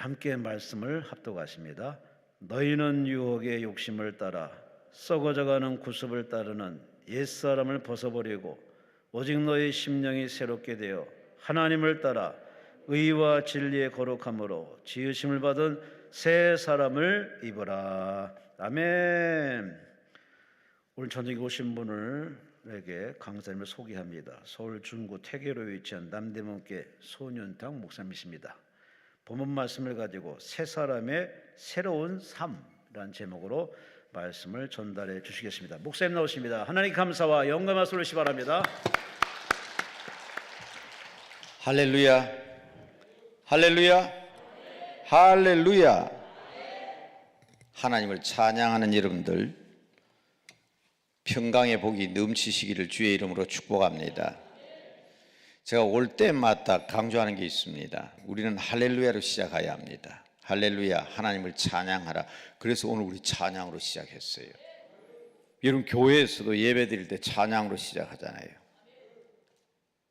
함께 말씀을 합독하십니다. 너희는 유혹의 욕심을 따라 썩어져가는 구습을 따르는 옛사람을 벗어버리고 오직 너희 심령이 새롭게 되어 하나님을 따라 의와 진리의 거룩함으로 지으심을 받은 새 사람을 입으라. 아멘. 오늘 저녁에 오신 분에게 강사님을 소개합니다. 서울 중구 태계로에 위치한 남대문교회 소년당 목사님이십니다. 본문 말씀을 가지고 새 사람의 새로운 삶이라는 제목으로 말씀을 전달해 주시겠습니다. 목사님 나오십니다. 하나님 감사와 영광 말씀 올리시 바랍니다. 할렐루야, 할렐루야, 할렐루야. 하나님을 찬양하는 여러분들 평강의 복이 넘치시기를 주의 이름으로 축복합니다. 제가 올 때마다 강조하는 게 있습니다. 우리는 할렐루야로 시작해야 합니다. 할렐루야, 하나님을 찬양하라. 그래서 오늘 우리 찬양으로 시작했어요. 여러분 교회에서도 예배 드릴 때 찬양으로 시작하잖아요.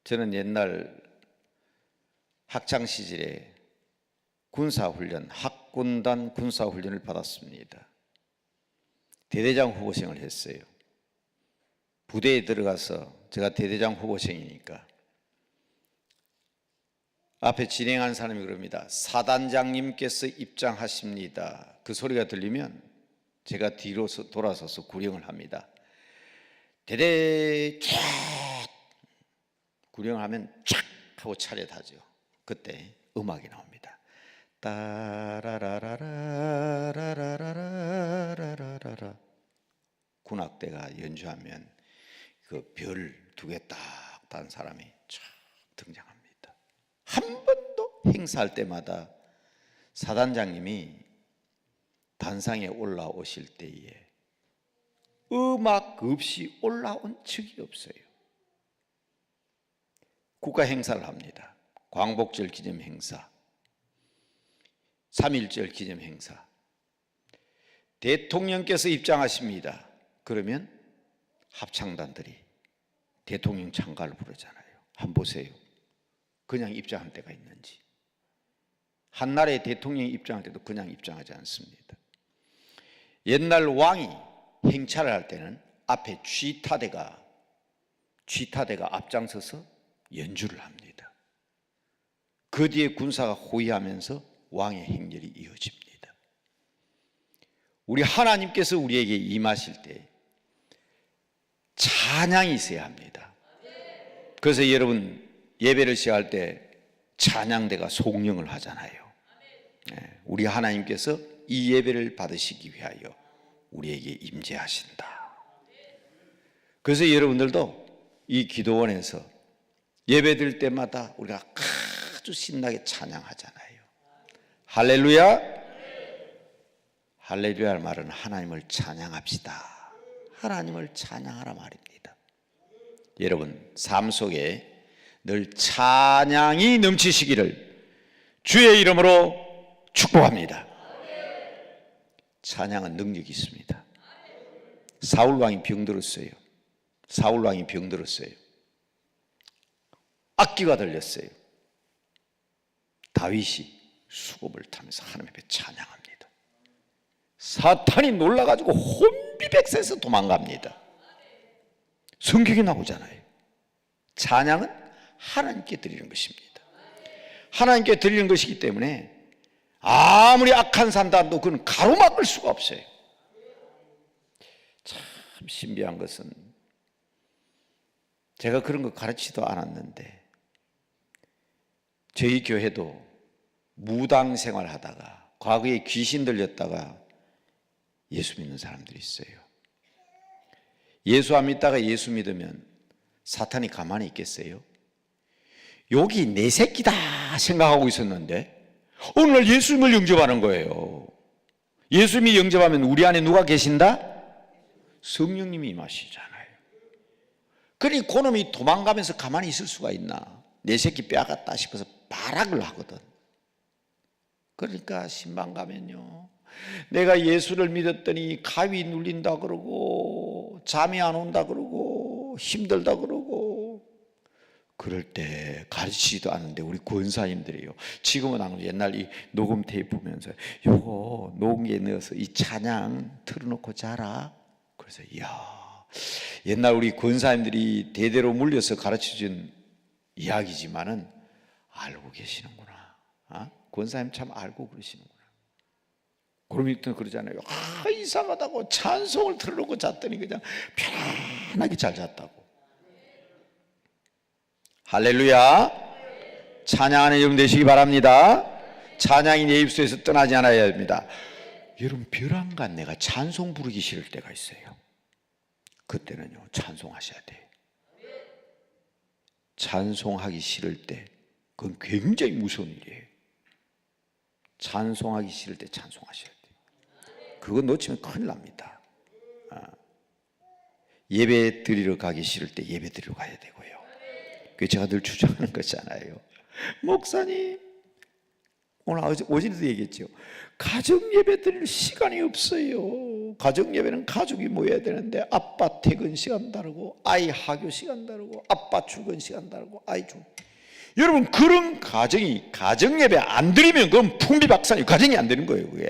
저는 옛날 학창시절에 군사훈련, 학군단 군사훈련을 받았습니다. 대대장 후보생을 했어요. 부대에 들어가서 제가 대대장 후보생이니까 앞에 진행하는 사람이 그럽니다. 사단장님께서 입장하십니다. 그 소리가 들리면 제가 뒤로 돌아서서 구령을 합니다. 대대 쫙 구령을 하면 쫙 하고 차렷하죠. 그때 음악이 나옵니다. 따라라라라라라라라라라. 군악대가 연주하면 그 별 두 개 딱 단 사람이 쫙 등장합니다. 한 번도 행사할 때마다 사단장님이 단상에 올라오실 때에 음악 없이 올라온 적이 없어요. 국가 행사를 합니다. 광복절 기념 행사, 3.1절 기념 행사. 대통령께서 입장하십니다. 그러면 합창단들이 대통령 찬가를 부르잖아요. 한번 보세요. 그냥 입장할 때가 있는지. 한나라의 대통령이 입장할 때도 그냥 입장하지 않습니다. 옛날 왕이 행차를 할 때는 앞에 쥐타대가 앞장서서 연주를 합니다. 그 뒤에 군사가 호위하면서 왕의 행렬이 이어집니다. 우리 하나님께서 우리에게 임하실 때 찬양이 있어야 합니다. 그래서 여러분 예배를 시작할 때 찬양대가 송영을 하잖아요. 우리 하나님께서 이 예배를 받으시기 위하여 우리에게 임재하신다. 그래서 여러분들도 이 기도원에서 예배 드릴 때마다 우리가 아주 신나게 찬양하잖아요. 할렐루야. 할렐루야의 말은 하나님을 찬양합시다. 하나님을 찬양하라 말입니다. 여러분 삶 속에 늘 찬양이 넘치시기를 주의 이름으로 축복합니다. 찬양은 능력이 있습니다. 사울왕이 병들었어요. 악기가 들렸어요. 다윗이 수금을 타면서 하나님 앞에 찬양합니다. 사탄이 놀라가지고 혼비백산에서 도망갑니다. 성경에 나오잖아요. 찬양은 하나님께 드리는 것입니다. 하나님께 드리는 것이기 때문에 아무리 악한 산단도 그건 가로막을 수가 없어요. 참 신비한 것은 제가 그런 거 가르치지도 않았는데 저희 교회도 무당 생활하다가 과거에 귀신 들렸다가 예수 믿는 사람들이 있어요. 예수 안 믿다가 예수 믿으면 사탄이 가만히 있겠어요? 여기 내 새끼다 생각하고 있었는데 어느 날 예수님을 영접하는 거예요. 예수님이 영접하면 우리 안에 누가 계신다? 성령님이 임하시잖아요. 그러니 그놈이 도망가면서 가만히 있을 수가 있나? 내 새끼 빼앗았다 싶어서 발악을 하거든. 그러니까 신방 가면요, 내가 예수를 믿었더니 가위 눌린다 그러고 잠이 안 온다 그러고 힘들다 그러고 그럴 때 가르치지도 않는데 우리 권사님들이요. 지금은 안 그래요. 옛날 이 녹음 테이프 보면서 요거 녹음기에 넣어서 이 찬양 틀어놓고 자라. 그래서 이야, 옛날 우리 권사님들이 대대로 물려서 가르쳐준 이야기지만은 알고 계시는구나. 권사님 참 알고 그러시는구나. 그럼 일단 그러잖아요. 이상하다고 찬송을 틀어놓고 잤더니 그냥 편안하게 잘 잤다고. 할렐루야. 찬양하는 여러분 되시기 바랍니다. 찬양이 내 입술에서 떠나지 않아야 합니다. 여러분, 벼랑간 내가 찬송 부르기 싫을 때가 있어요. 그때는요, 찬송하셔야 돼요. 찬송하기 싫을 때 그건 굉장히 무서운 일이에요. 찬송하기 싫을 때 찬송하셔야 돼요. 그거 놓치면 큰일 납니다. 예배 드리러 가기 싫을 때 예배 드리러 가야 되고요. 그게 제가 늘 주장하는 거잖아요. 목사님, 오늘 어제도 얘기했죠. 가정 예배 드릴 시간이 없어요. 가정 예배는 가족이 모여야 되는데 아빠 퇴근 시간 다르고 아이 학교 시간 다르고 아빠 출근 시간 다르고 아이 중. 여러분, 그런 가정이 가정 예배 안 드리면 그건 풍비박산이에요. 가정이 안 되는 거예요. 그게.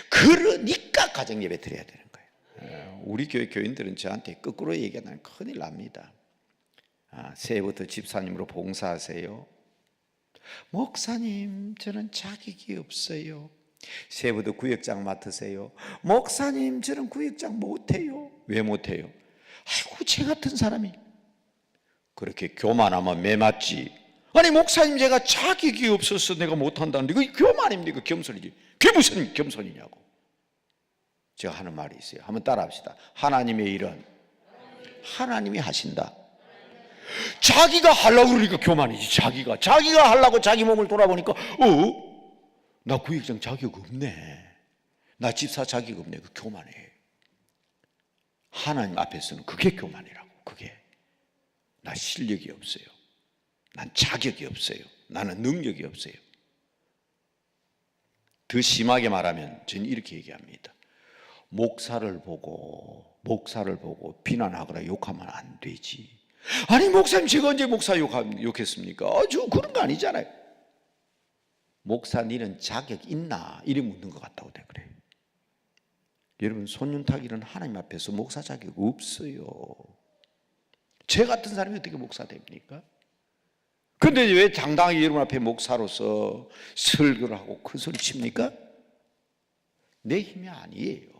그러니까 가정 예배 드려야 되는 거예요. 우리 교회 교인들은 저한테 거꾸로 얘기하면 큰일 납니다. 새해부터 집사님으로 봉사하세요. 목사님, 저는 자격이 없어요. 새해부터 구역장 맡으세요. 목사님, 저는 구역장 못해요. 왜 못해요? 아이고, 제 같은 사람이. 그렇게 교만하면 매맞지. 아니, 목사님, 제가 자격이 없어서 내가 못한다는데 그게 교만입니까? 겸손이지. 그게 무슨 겸손이냐고. 제가 하는 말이 있어요. 한번 따라합시다. 하나님의 일은 하나님이 하신다. 자기가 하려고 그러니까 교만이지. 자기가 하려고 자기 몸을 돌아보니까 나 구역장 자격 없네, 나 집사 자격 없네. 그 교만해. 하나님 앞에서는 그게 교만이라고. 그게 나 실력이 없어요, 난 자격이 없어요, 나는 능력이 없어요. 더 심하게 말하면 저는 이렇게 얘기합니다. 목사를 보고 비난하거나 욕하면 안 되지. 아니, 목사님, 제가 언제 목사 욕했습니까? 저 그런 거 아니잖아요. 목사, 니는 자격 있나? 이래 묻는 것 같다고 그래요. 여러분, 손윤탁이는 하나님 앞에서 목사 자격 없어요. 제 같은 사람이 어떻게 목사 됩니까? 근데 왜 당당하게 여러분 앞에 목사로서 설교를 하고 큰 소리 칩니까? 내 힘이 아니에요.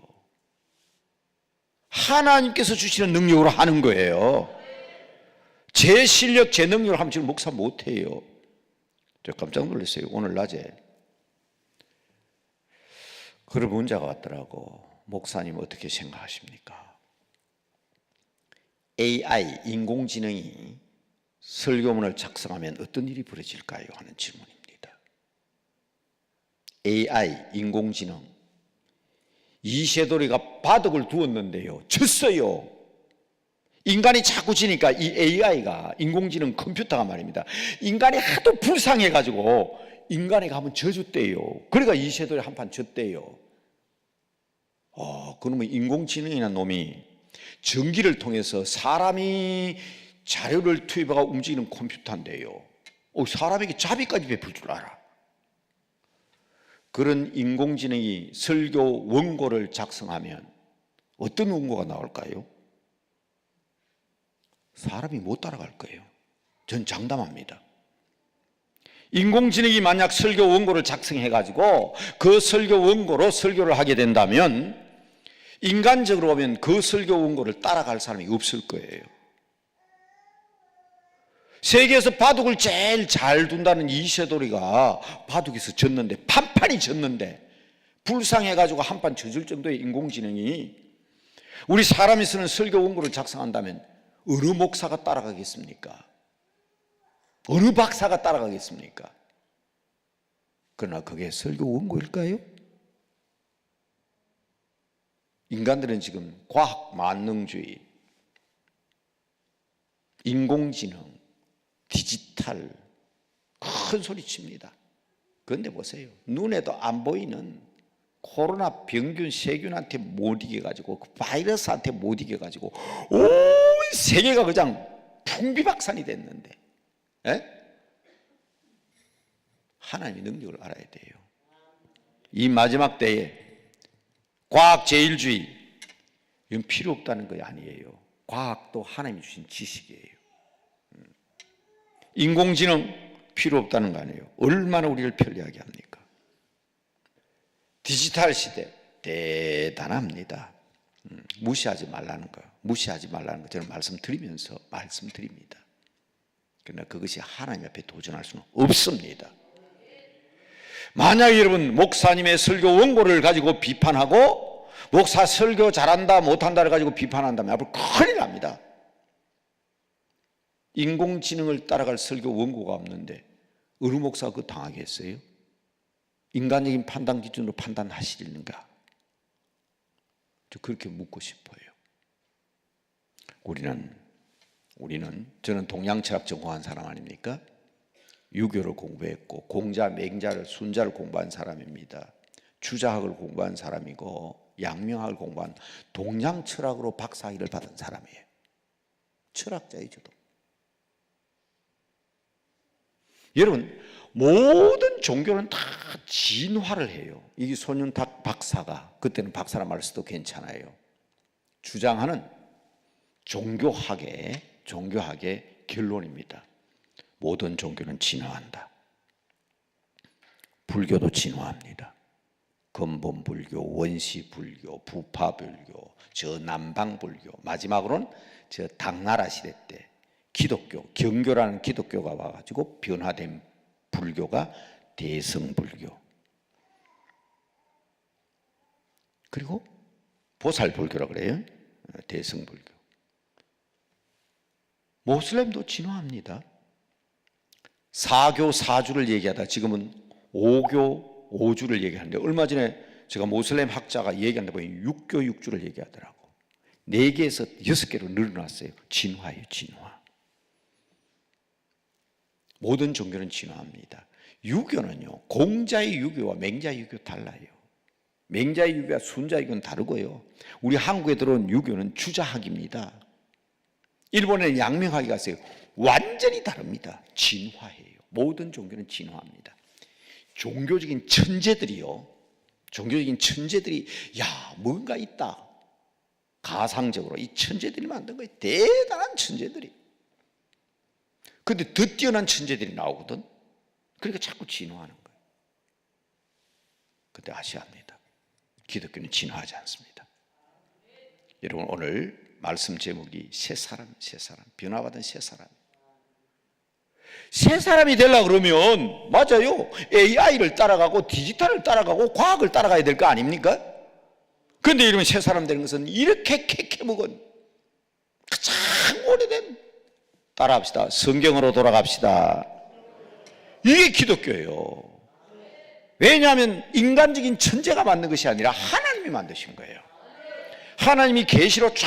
하나님께서 주시는 능력으로 하는 거예요. 제 실력, 제 능력을 하면 지금 목사 못해요. 저 깜짝 놀랐어요. 오늘 낮에 그런 문자가 왔더라고. 목사님, 어떻게 생각하십니까? AI, 인공지능이 설교문을 작성하면 어떤 일이 벌어질까요? 하는 질문입니다. AI, 인공지능. 이세돌이가 바둑을 두었는데요, 졌어요. 인간이 자꾸 지니까 이 AI가, 인공지능 컴퓨터가 말입니다, 인간이 하도 불쌍해가지고 인간에게 한번 져줬대요. 그러니까 이세돌이 한판 졌대요. 그러면 인공지능이라는 놈이 전기를 통해서 사람이 자료를 투입하고 움직이는 컴퓨터인데요, 사람에게 자비까지 베풀 줄 알아. 그런 인공지능이 설교 원고를 작성하면 어떤 원고가 나올까요? 사람이 못 따라갈 거예요. 전 장담합니다. 인공지능이 만약 설교 원고를 작성해가지고 그 설교 원고로 설교를 하게 된다면 인간적으로 보면 그 설교 원고를 따라갈 사람이 없을 거예요. 세계에서 바둑을 제일 잘 둔다는 이세돌이가 바둑에서 졌는데, 판판이 졌는데, 불쌍해가지고 한판 져줄 정도의 인공지능이 우리 사람이 쓰는 설교 원고를 작성한다면 어느 목사가 따라가겠습니까? 어느 박사가 따라가겠습니까? 그러나 그게 설교 원고일까요? 인간들은 지금 과학 만능주의, 인공지능, 디지털 큰 소리 칩니다. 그런데 보세요. 눈에도 안 보이는 코로나 병균, 세균한테 못 이겨가지고, 그 바이러스한테 못 이겨가지고 온 세계가 그냥 풍비박산이 됐는데, 예? 하나님의 능력을 알아야 돼요. 이 마지막 때에 과학 제일주의 이건 필요 없다는 거 아니에요. 과학도 하나님이 주신 지식이에요. 인공지능 필요 없다는 거 아니에요. 얼마나 우리를 편리하게 합니까? 디지털 시대 대단합니다. 무시하지 말라는 거예요. 무시하지 말라는 거 저는 말씀드리면서 말씀드립니다. 그러나 그것이 하나님 앞에 도전할 수는 없습니다. 만약 여러분 목사님의 설교 원고를 가지고 비판하고 목사 설교 잘한다 못한다를 가지고 비판한다면 앞으로 큰일 납니다. 인공지능을 따라갈 설교 원고가 없는데 어느 목사가 그거 당하겠어요? 인간적인 판단 기준으로 판단하시는가? 저 그렇게 묻고 싶어요. 우리는 저는 동양철학 전공한 사람 아닙니까? 유교를 공부했고 공자, 맹자를 순자를 공부한 사람입니다. 주자학을 공부한 사람이고 양명학을 공부한 동양철학으로 박사학위를 받은 사람이에요. 철학자예요, 저도. 여러분, 모든 종교는 다 진화를 해요. 이게 손윤탁 박사가, 그때는 박사라 말 써도 괜찮아요, 주장하는 종교학의 결론입니다. 모든 종교는 진화한다. 불교도 진화합니다. 근본불교, 원시불교, 부파불교, 저 남방불교, 마지막으로는 저 당나라 시대 때 기독교, 경교라는 기독교가 와가지고 변화된 불교가 대성불교, 그리고 보살불교라고 그래요. 대성불교. 모슬렘도 진화합니다. 사교 사주를 얘기하다 지금은 오교 오주를 얘기하는데, 얼마 전에 제가 모슬렘 학자가 얘기한다 보니 육교 육주를 얘기하더라고. 4개에서 6개로 늘어났어요. 진화예요, 진화. 모든 종교는 진화합니다. 유교는요, 공자의 유교와 맹자의 유교 달라요. 맹자의 유교와 순자의 유교는 다르고요. 우리 한국에 들어온 유교는 주자학입니다. 일본에는 양명학이 갔어요. 완전히 다릅니다. 진화해요. 모든 종교는 진화합니다. 종교적인 천재들이 야, 뭔가 있다, 가상적으로 이 천재들이 만든 거예요. 대단한 천재들이. 근데 더 뛰어난 천재들이 나오거든. 그러니까 자꾸 진화하는 거예요. 근데 아셔야 합니다. 기독교는 진화하지 않습니다. 여러분, 오늘 말씀 제목이 새 사람, 변화받은 새 사람. 새 사람이 되려고 그러면 맞아요, AI를 따라가고 디지털을 따라가고 과학을 따라가야 될 거 아닙니까? 그런데 이러면 새 사람 되는 것은 이렇게 캐캐묵은 가장 오래된, 따라합시다, 성경으로 돌아갑시다. 이게 기독교예요. 왜냐하면 인간적인 천재가 만든 것이 아니라 하나님이 만드신 거예요. 하나님이 계시로 쫙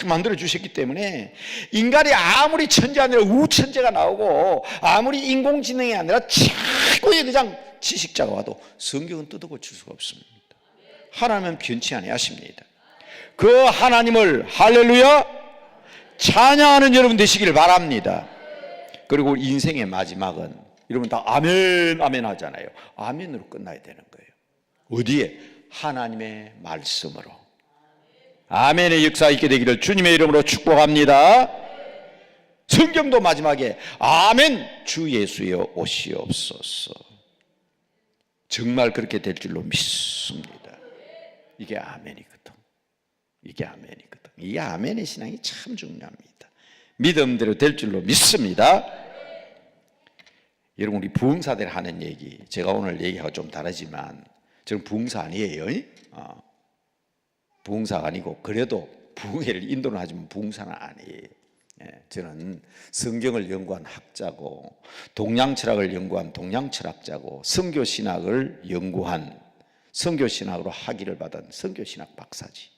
만들어 주셨기 때문에 인간이 아무리 천재 아니라 우천재가 나오고 아무리 인공지능이 아니라 최고의 그냥 지식자가 와도 성경은 뜯어고칠 수가 없습니다. 하나님은 변치 아니하십니다. 그 하나님을 할렐루야 찬양하는 여러분 되시기를 바랍니다. 그리고 인생의 마지막은 여러분 다 아멘 아멘 하잖아요. 아멘으로 끝나야 되는 거예요. 어디에? 하나님의 말씀으로. 아멘의 역사 있게 되기를 주님의 이름으로 축복합니다. 성경도 마지막에 아멘 주 예수여 오시옵소서. 정말 그렇게 될 줄로 믿습니다. 이게 아멘이거든. 이 아멘의 신앙이 참 중요합니다. 믿음대로 될 줄로 믿습니다. 여러분, 우리 부흥사들 하는 얘기, 제가 오늘 얘기하고 좀 다르지만 저는 부흥사 아니에요. 부흥사가 아니고, 그래도 부흥회를 인도를 하지만 부흥사는 아니에요. 저는 성경을 연구한 학자고 동양철학을 연구한 동양철학자고 선교신학을 연구한 선교신학으로 학위를 받은 선교신학 박사지.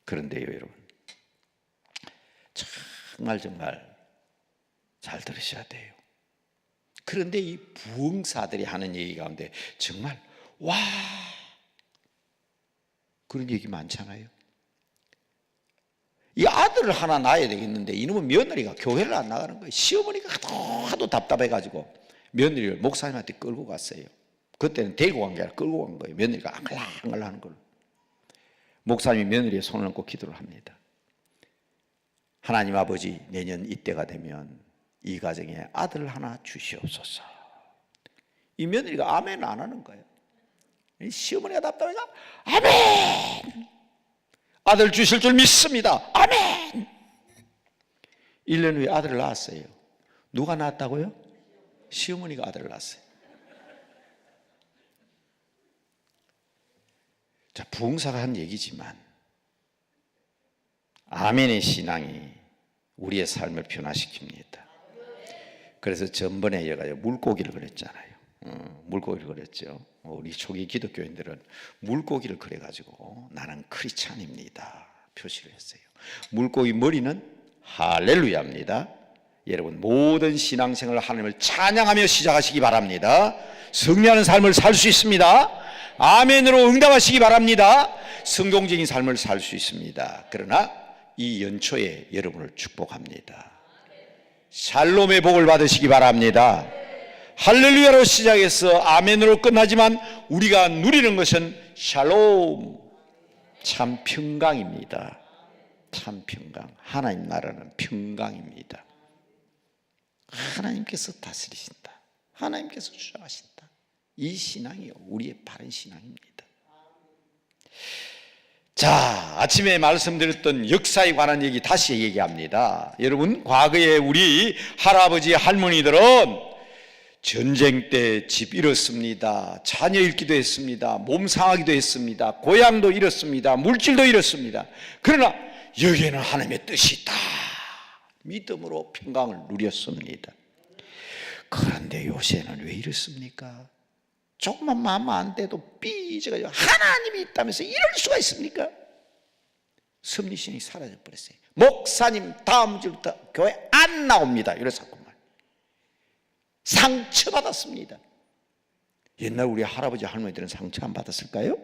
그런데요, 여러분, 정말 잘 들으셔야 돼요. 그런데 이 부흥사들이 하는 얘기 가운데 정말 와, 그런 얘기 많잖아요. 이 아들을 하나 낳아야 되겠는데 이놈은 며느리가 교회를 안 나가는 거예요. 시어머니가 하도 답답해가지고 며느리를 목사님한테 끌고 갔어요. 그때는 데리고 간 게 아니라 끌고 간 거예요. 며느리가 앙글랑앙글 하는 걸. 목사님이 며느리의 손을 얹고 기도를 합니다. 하나님 아버지, 내년 이때가 되면 이 가정에 아들 하나 주시옵소서. 이 며느리가 아멘 안 하는 거예요. 시어머니가 답답해가 아멘, 아들 주실 줄 믿습니다, 아멘. 1년 후에 아들을 낳았어요. 누가 낳았다고요? 시어머니가 아들을 낳았어요. 자, 부흥사가 한 얘기지만 아멘의 신앙이 우리의 삶을 변화시킵니다. 그래서 전번에 제가 물고기를 그렸잖아요. 물고기를 그렸죠. 우리 초기 기독교인들은 물고기를 그려가지고 나는 크리스찬입니다 표시를 했어요. 물고기 머리는 할렐루야입니다. 여러분, 모든 신앙생활을 하나님을 찬양하며 시작하시기 바랍니다. 승리하는 삶을 살 수 있습니다. 아멘으로 응답하시기 바랍니다. 성공적인 삶을 살 수 있습니다. 그러나 이 연초에 여러분을 축복합니다. 샬롬의 복을 받으시기 바랍니다. 할렐루야로 시작해서 아멘으로 끝나지만 우리가 누리는 것은 샬롬, 참 평강입니다. 참 평강. 하나님 나라는 평강입니다. 하나님께서 다스리신다. 하나님께서 주장하신다. 이 신앙이 우리의 바른 신앙입니다. 자, 아침에 말씀드렸던 역사에 관한 얘기 다시 얘기합니다. 여러분, 과거에 우리 할아버지 할머니들은 전쟁 때 집 잃었습니다. 자녀 잃기도 했습니다. 몸 상하기도 했습니다. 고향도 잃었습니다. 물질도 잃었습니다. 그러나 여기에는 하나님의 뜻이 있다. 믿음으로 평강을 누렸습니다. 그런데 요새는 왜 이렇습니까? 조금만 마음 안 돼도 삐져가지고 하나님이 있다면서 이럴 수가 있습니까? 섭리신이 사라져 버렸어요. 목사님 다음 주부터 교회 안 나옵니다. 이랬었구만. 상처받았습니다. 옛날 우리 할아버지 할머니들은 상처 안 받았을까요?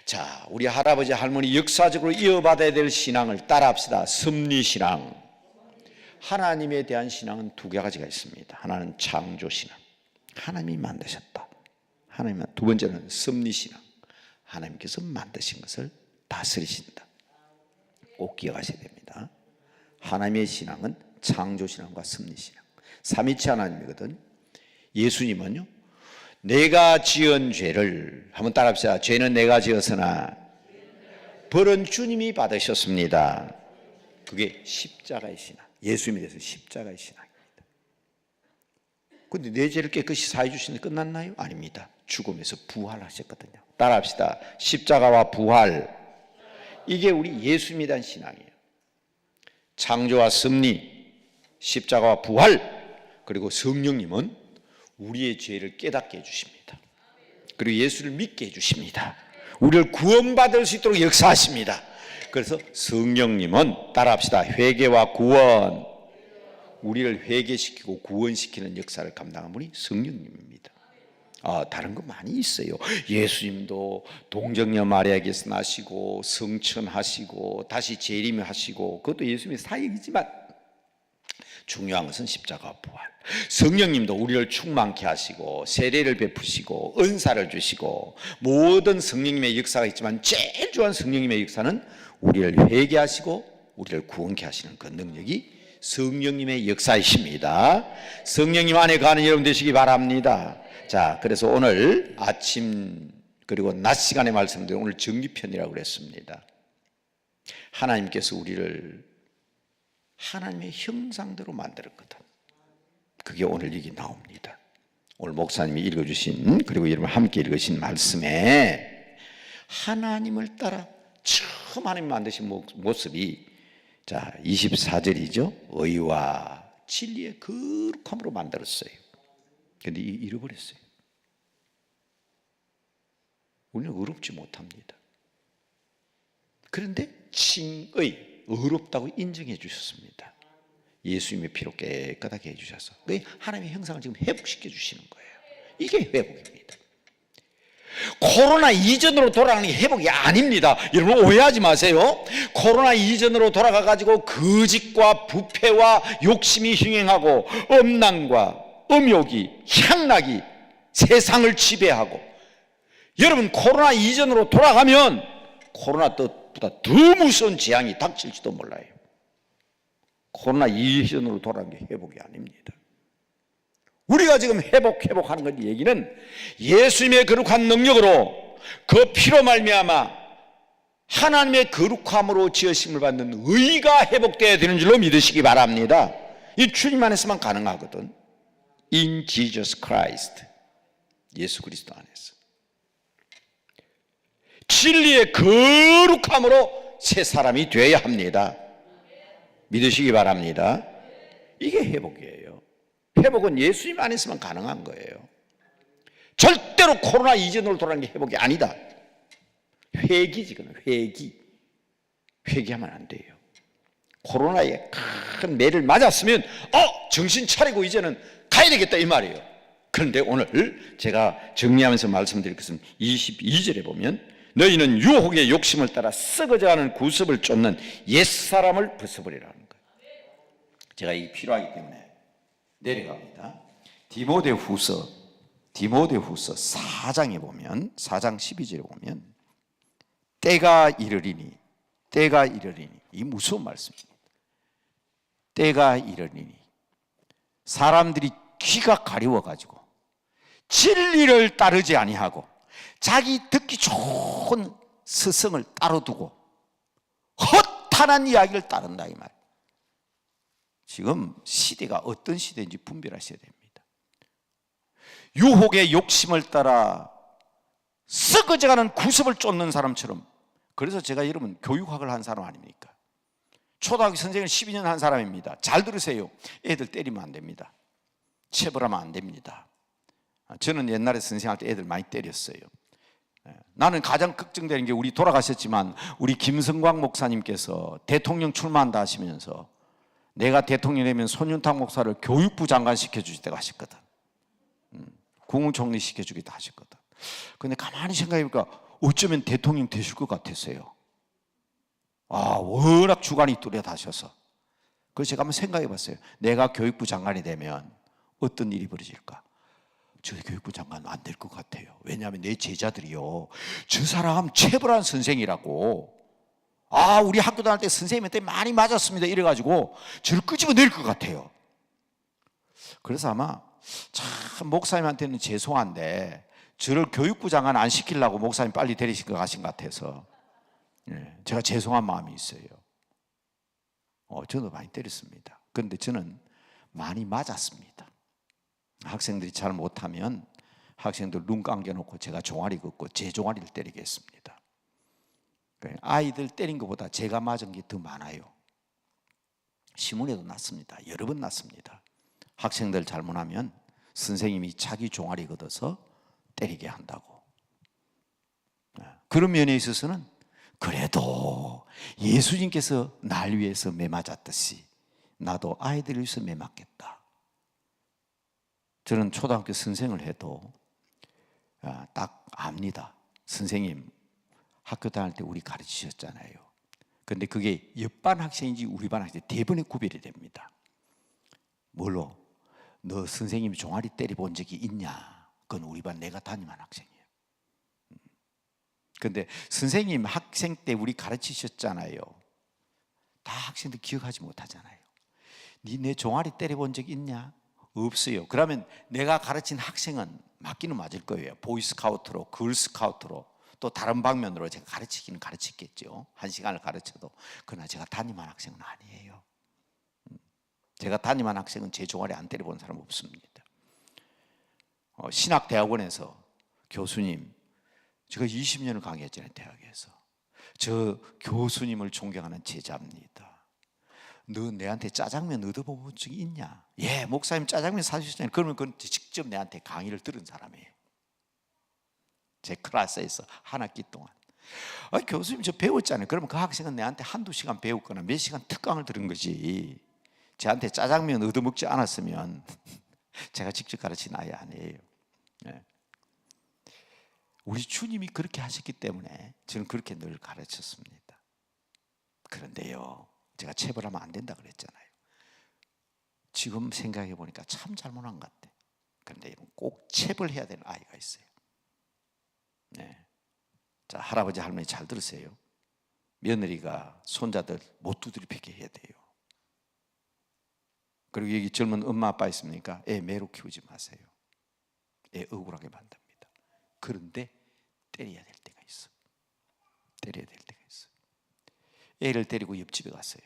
자, 우리 할아버지 할머니 역사적으로 이어받아야 될 신앙을 따라합시다. 섭리신앙. 하나님에 대한 신앙은 두 가지가 있습니다. 하나는 창조신앙, 하나님이 만드셨다. 두 번째는 섭리신앙, 하나님께서 만드신 것을 다스리신다. 꼭 기억하셔야 됩니다. 하나님의 신앙은 창조신앙과 섭리신앙, 삼위체 하나님이거든. 예수님은요, 내가 지은 죄를 한번 따라합시다. 죄는 내가 지었으나 벌은 주님이 받으셨습니다. 그게 십자가의 신앙, 예수님에 대해서 십자가의 신앙입니다. 그런데 내 죄를 깨끗이 사해 주시는데 끝났나요? 아닙니다. 죽음에서 부활하셨거든요. 따라합시다. 십자가와 부활, 이게 우리 예수님에 대한 신앙이에요. 창조와 섭리, 십자가와 부활, 그리고 성령님은 우리의 죄를 깨닫게 해주십니다. 그리고 예수를 믿게 해주십니다. 우리를 구원받을 수 있도록 역사하십니다. 그래서 성령님은 따라합시다. 회개와 구원, 우리를 회개시키고 구원시키는 역사를 감당한 분이 성령님입니다. 다른 거 많이 있어요. 예수님도 동정녀 마리아에게서 나시고 성천하시고 다시 재림하시고, 그것도 예수님의 사역이지만 중요한 것은 십자가 부활. 성령님도 우리를 충만케 하시고 세례를 베푸시고 은사를 주시고 모든 성령님의 역사가 있지만 제일 중요한 성령님의 역사는 우리를 회개하시고 우리를 구원케 하시는 그 능력이 성령님의 역사이십니다. 성령님 안에 가는 여러분 되시기 바랍니다. 자, 그래서 오늘 아침 그리고 낮 시간에 말씀드린 오늘 정기편이라고 그랬습니다. 하나님께서 우리를 하나님의 형상대로 만들었거든. 그게 오늘 얘기 나옵니다. 오늘 목사님이 읽어주신, 그리고 여러분 함께 읽으신 말씀에 하나님을 따라 처음 하나님 만드신 모습이, 자 24절이죠. 의와 진리의 거룩함으로 만들었어요. 그런데 잃어버렸어요. 우리는 의롭지 못합니다. 그런데 칭의, 의롭다고 인정해 주셨습니다. 예수님의 피로 깨끗하게 해주셔서 하나님의 형상을 지금 회복시켜 주시는 거예요. 이게 회복입니다. 코로나 이전으로 돌아가는 게 회복이 아닙니다. 여러분 오해하지 마세요. 코로나 이전으로 돌아가 가지고 거짓과 부패와 욕심이 흥행하고 음란과 음욕이 향락이 세상을 지배하고, 여러분 코로나 이전으로 돌아가면 코로나 때보다 더 무서운 재앙이 닥칠지도 몰라요. 코로나 이전으로 돌아간 게 회복이 아닙니다. 우리가 지금 회복하는 것 얘기는 예수님의 거룩한 능력으로 그 피로 말미암아 하나님의 거룩함으로 지으심을 받는 의가 회복되어야 되는 줄로 믿으시기 바랍니다. 이 주님 안에서만 가능하거든. In Jesus Christ, 예수 그리스도 안에서 진리의 거룩함으로 새 사람이 되어야 합니다. 믿으시기 바랍니다. 이게 회복이에요. 회복은 예수님 안에서만 가능한 거예요. 절대로 코로나 이전으로 돌아가는 게 회복이 아니다. 회기지, 그건 회기하면 안 돼요. 코로나에 큰 매를 맞았으면 정신 차리고 이제는 가야 되겠다 이 말이에요. 그런데 오늘 제가 정리하면서 말씀드릴 것은 22절에 보면 너희는 유혹의 욕심을 따라 썩어져가는 구습을 쫓는 옛사람을 벗어버리라는 거예요. 제가 이게 필요하기 때문에 내려갑니다. 디모데후서 4장에 보면 4장 12절에 보면 때가 이르리니 이 무서운 말씀입니다. 때가 이르리니 사람들이 귀가 가려워 가지고 진리를 따르지 아니하고 자기 듣기 좋은 스승을 따로두고 허탄한 이야기를 따른다 이 말. 지금 시대가 어떤 시대인지 분별하셔야 됩니다. 유혹의 욕심을 따라 썩어져가는 구습을 쫓는 사람처럼. 그래서 제가 여러분 교육학을 한 사람 아닙니까? 초등학교 선생을 12년 한 사람입니다. 잘 들으세요. 애들 때리면 안 됩니다. 체벌하면 안 됩니다. 저는 옛날에 선생할 때 애들 많이 때렸어요. 나는 가장 걱정되는 게 우리 돌아가셨지만 우리 김성광 목사님께서 대통령 출마한다 하시면서 내가 대통령 되면 손윤탁 목사를 교육부 장관 시켜주시다고 하셨거든. 국무총리 시켜주기도 하셨거든. 근데 가만히 생각해보니까 어쩌면 대통령 되실 것 같았어요. 워낙 주관이 뚜렷하셔서. 그래서 제가 한번 생각해봤어요. 내가 교육부 장관이 되면 어떤 일이 벌어질까? 저 교육부 장관 안 될 것 같아요. 왜냐하면 내 제자들이요, 저 사람 체벌한 선생이라고, 우리 학교 다닐 때 선생님한테 많이 맞았습니다 이래가지고 저를 끄집어낼 것 같아요. 그래서 아마 참 목사님한테는 죄송한데 저를 교육부 장관 안 시키려고 목사님 빨리 데리신 것 가신 것 같아서 제가 죄송한 마음이 있어요. 저도 많이 때렸습니다. 그런데 저는 많이 맞았습니다. 학생들이 잘 못하면 학생들 눈 감겨놓고 제가 종아리 긋고 제 종아리를 때리겠습니다. 아이들 때린 것보다 제가 맞은 게 더 많아요. 신문에도 났습니다. 여러 번 났습니다. 학생들 잘못하면 선생님이 자기 종아리 걷어서 때리게 한다고. 그런 면에 있어서는 그래도 예수님께서 날 위해서 매 맞았듯이 나도 아이들을 위해서 매 맞겠다. 저는 초등학교 선생을 해도 딱 압니다. 선생님 학교 다닐 때 우리 가르치셨잖아요. 그런데 그게 옆반 학생인지 우리 반 학생 대번에 구별이 됩니다. 뭘로? 너 선생님 종아리 때려본 적이 있냐? 그건 우리 반 내가 담임한 학생이에요. 그런데 선생님 학생 때 우리 가르치셨잖아요. 다 학생들 기억하지 못하잖아요. 네 종아리 때려본 적 있냐? 없어요. 그러면 내가 가르친 학생은 맞기는 맞을 거예요. 보이스카우트로, 걸스카우트로, 또 다른 방면으로 제가 가르치기는 가르쳤겠죠. 1시간을 가르쳐도. 그러나 제가 담임한 학생은 아니에요. 제가 담임한 학생은 제 종아리 안 때려본 사람 없습니다. 신학대학원에서 교수님, 제가 20년을 강의했잖아요. 대학에서. 저 교수님을 존경하는 제자입니다. 너 내한테 짜장면 얻어본 적이 있냐? 예, 목사님 짜장면 사주셨잖아요. 그러면 그건 직접 내한테 강의를 들은 사람이에요. 제 클래스에서 한 학기 동안. 교수님 저 배웠잖아요. 그러면 그 학생은 내한테 한두 시간 배웠거나 몇 시간 특강을 들은 거지. 저한테 짜장면 얻어먹지 않았으면 제가 직접 가르친 아이 아니에요. 우리 주님이 그렇게 하셨기 때문에 저는 그렇게 늘 가르쳤습니다. 그런데요, 제가 체벌하면 안 된다 그랬잖아요. 지금 생각해 보니까 참 잘못한 것 같아. 그런데 꼭 체벌해야 되는 아이가 있어요. 네. 자, 할아버지 할머니 잘 들으세요. 며느리가 손자들 못 두드리게 해야 돼요. 그리고 여기 젊은 엄마 아빠 있습니까? 애 매로 키우지 마세요. 애 억울하게 만듭니다. 그런데 때려야 될 때가 있어. 때려야 될 때가 있어. 애를 데리고 옆집에 갔어요.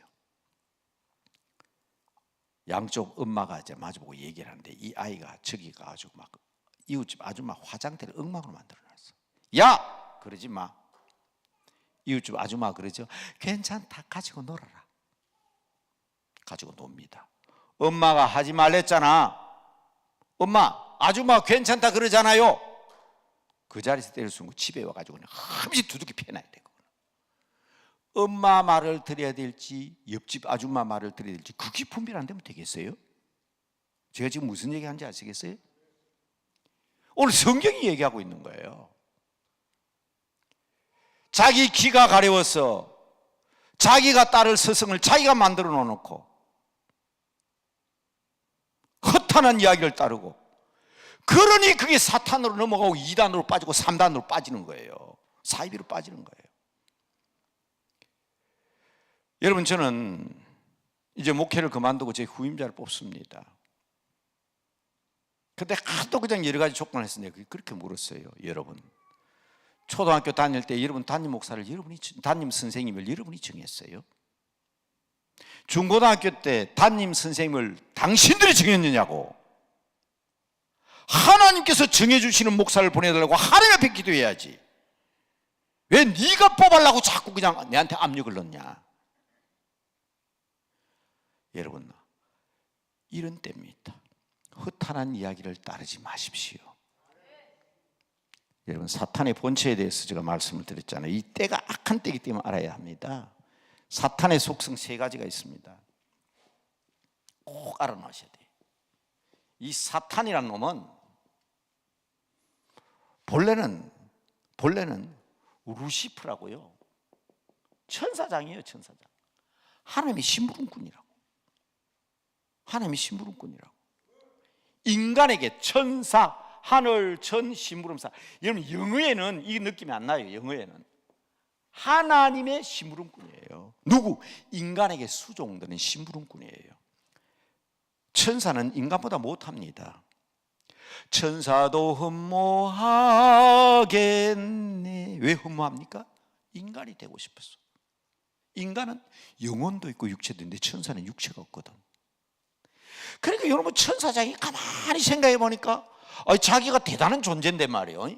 양쪽 엄마가 이제 마주보고 얘기를 하는데 이 아이가 저기 가가지고 막 이웃집 아줌마 화장대를 엉망으로 만들어놨어. 야! 그러지 마. 이웃집 아줌마 그러죠. 괜찮다, 가지고 놀아라. 가지고 놉니다. 엄마가 하지 말랬잖아. 엄마, 아줌마 괜찮다 그러잖아요. 그 자리에서 때릴 수 있는 거 집에 와가지고 그냥 함시 두둑이 패놔야 돼. 엄마 말을 들어야 될지 옆집 아줌마 말을 들어야 될지 그게 분별 안 되면 되겠어요? 제가 지금 무슨 얘기하는지 아시겠어요? 오늘 성경이 얘기하고 있는 거예요. 자기 귀가 가려워서 자기가 따를 스승을 자기가 만들어 놓고 허탄한 이야기를 따르고, 그러니 그게 사탄으로 넘어가고 2단으로 빠지고 3단으로 빠지는 거예요. 사이비로 빠지는 거예요. 여러분, 저는 이제 목회를 그만두고 제 후임자를 뽑습니다. 근데 하도 그냥 여러 가지 조건을 했어요. 내가 그렇게 물었어요. 여러분, 초등학교 다닐 때 여러분 담임 목사를 담임 선생님을 여러분이 정했어요? 중고등학교 때 담임 선생님을 당신들이 정했느냐고. 하나님께서 정해주시는 목사를 보내달라고 하나님 앞에 기도해야지. 왜 네가 뽑으려고 자꾸 그냥 내한테 압력을 넣냐. 여러분, 이런 때입니다. 허탄한 이야기를 따르지 마십시오. 여러분, 사탄의 본체에 대해서 제가 말씀을 드렸잖아요. 이 때가 악한 때이기 때문에 알아야 합니다. 사탄의 속성 3가지가 있습니다. 꼭 알아놓으셔야 돼요. 이 사탄이라는 놈은 본래는 루시프라고요. 천사장이에요, 천사장. 하나님의 심부름꾼이라고. 하나님의 심부름꾼이라고. 인간에게 천사, 하늘, 전, 심부름사. 여러분, 영어에는 이 느낌이 안 나요. 영어에는 하나님의 심부름꾼이에요. 누구? 인간에게 수종되는 심부름꾼이에요. 천사는 인간보다 못합니다. 천사도 흠모하겠네. 왜 흠모합니까? 인간이 되고 싶었어. 인간은 영혼도 있고 육체도 있는데 천사는 육체가 없거든. 그러니까 여러분, 천사장이 가만히 생각해 보니까 자기가 대단한 존재인데 말이에요.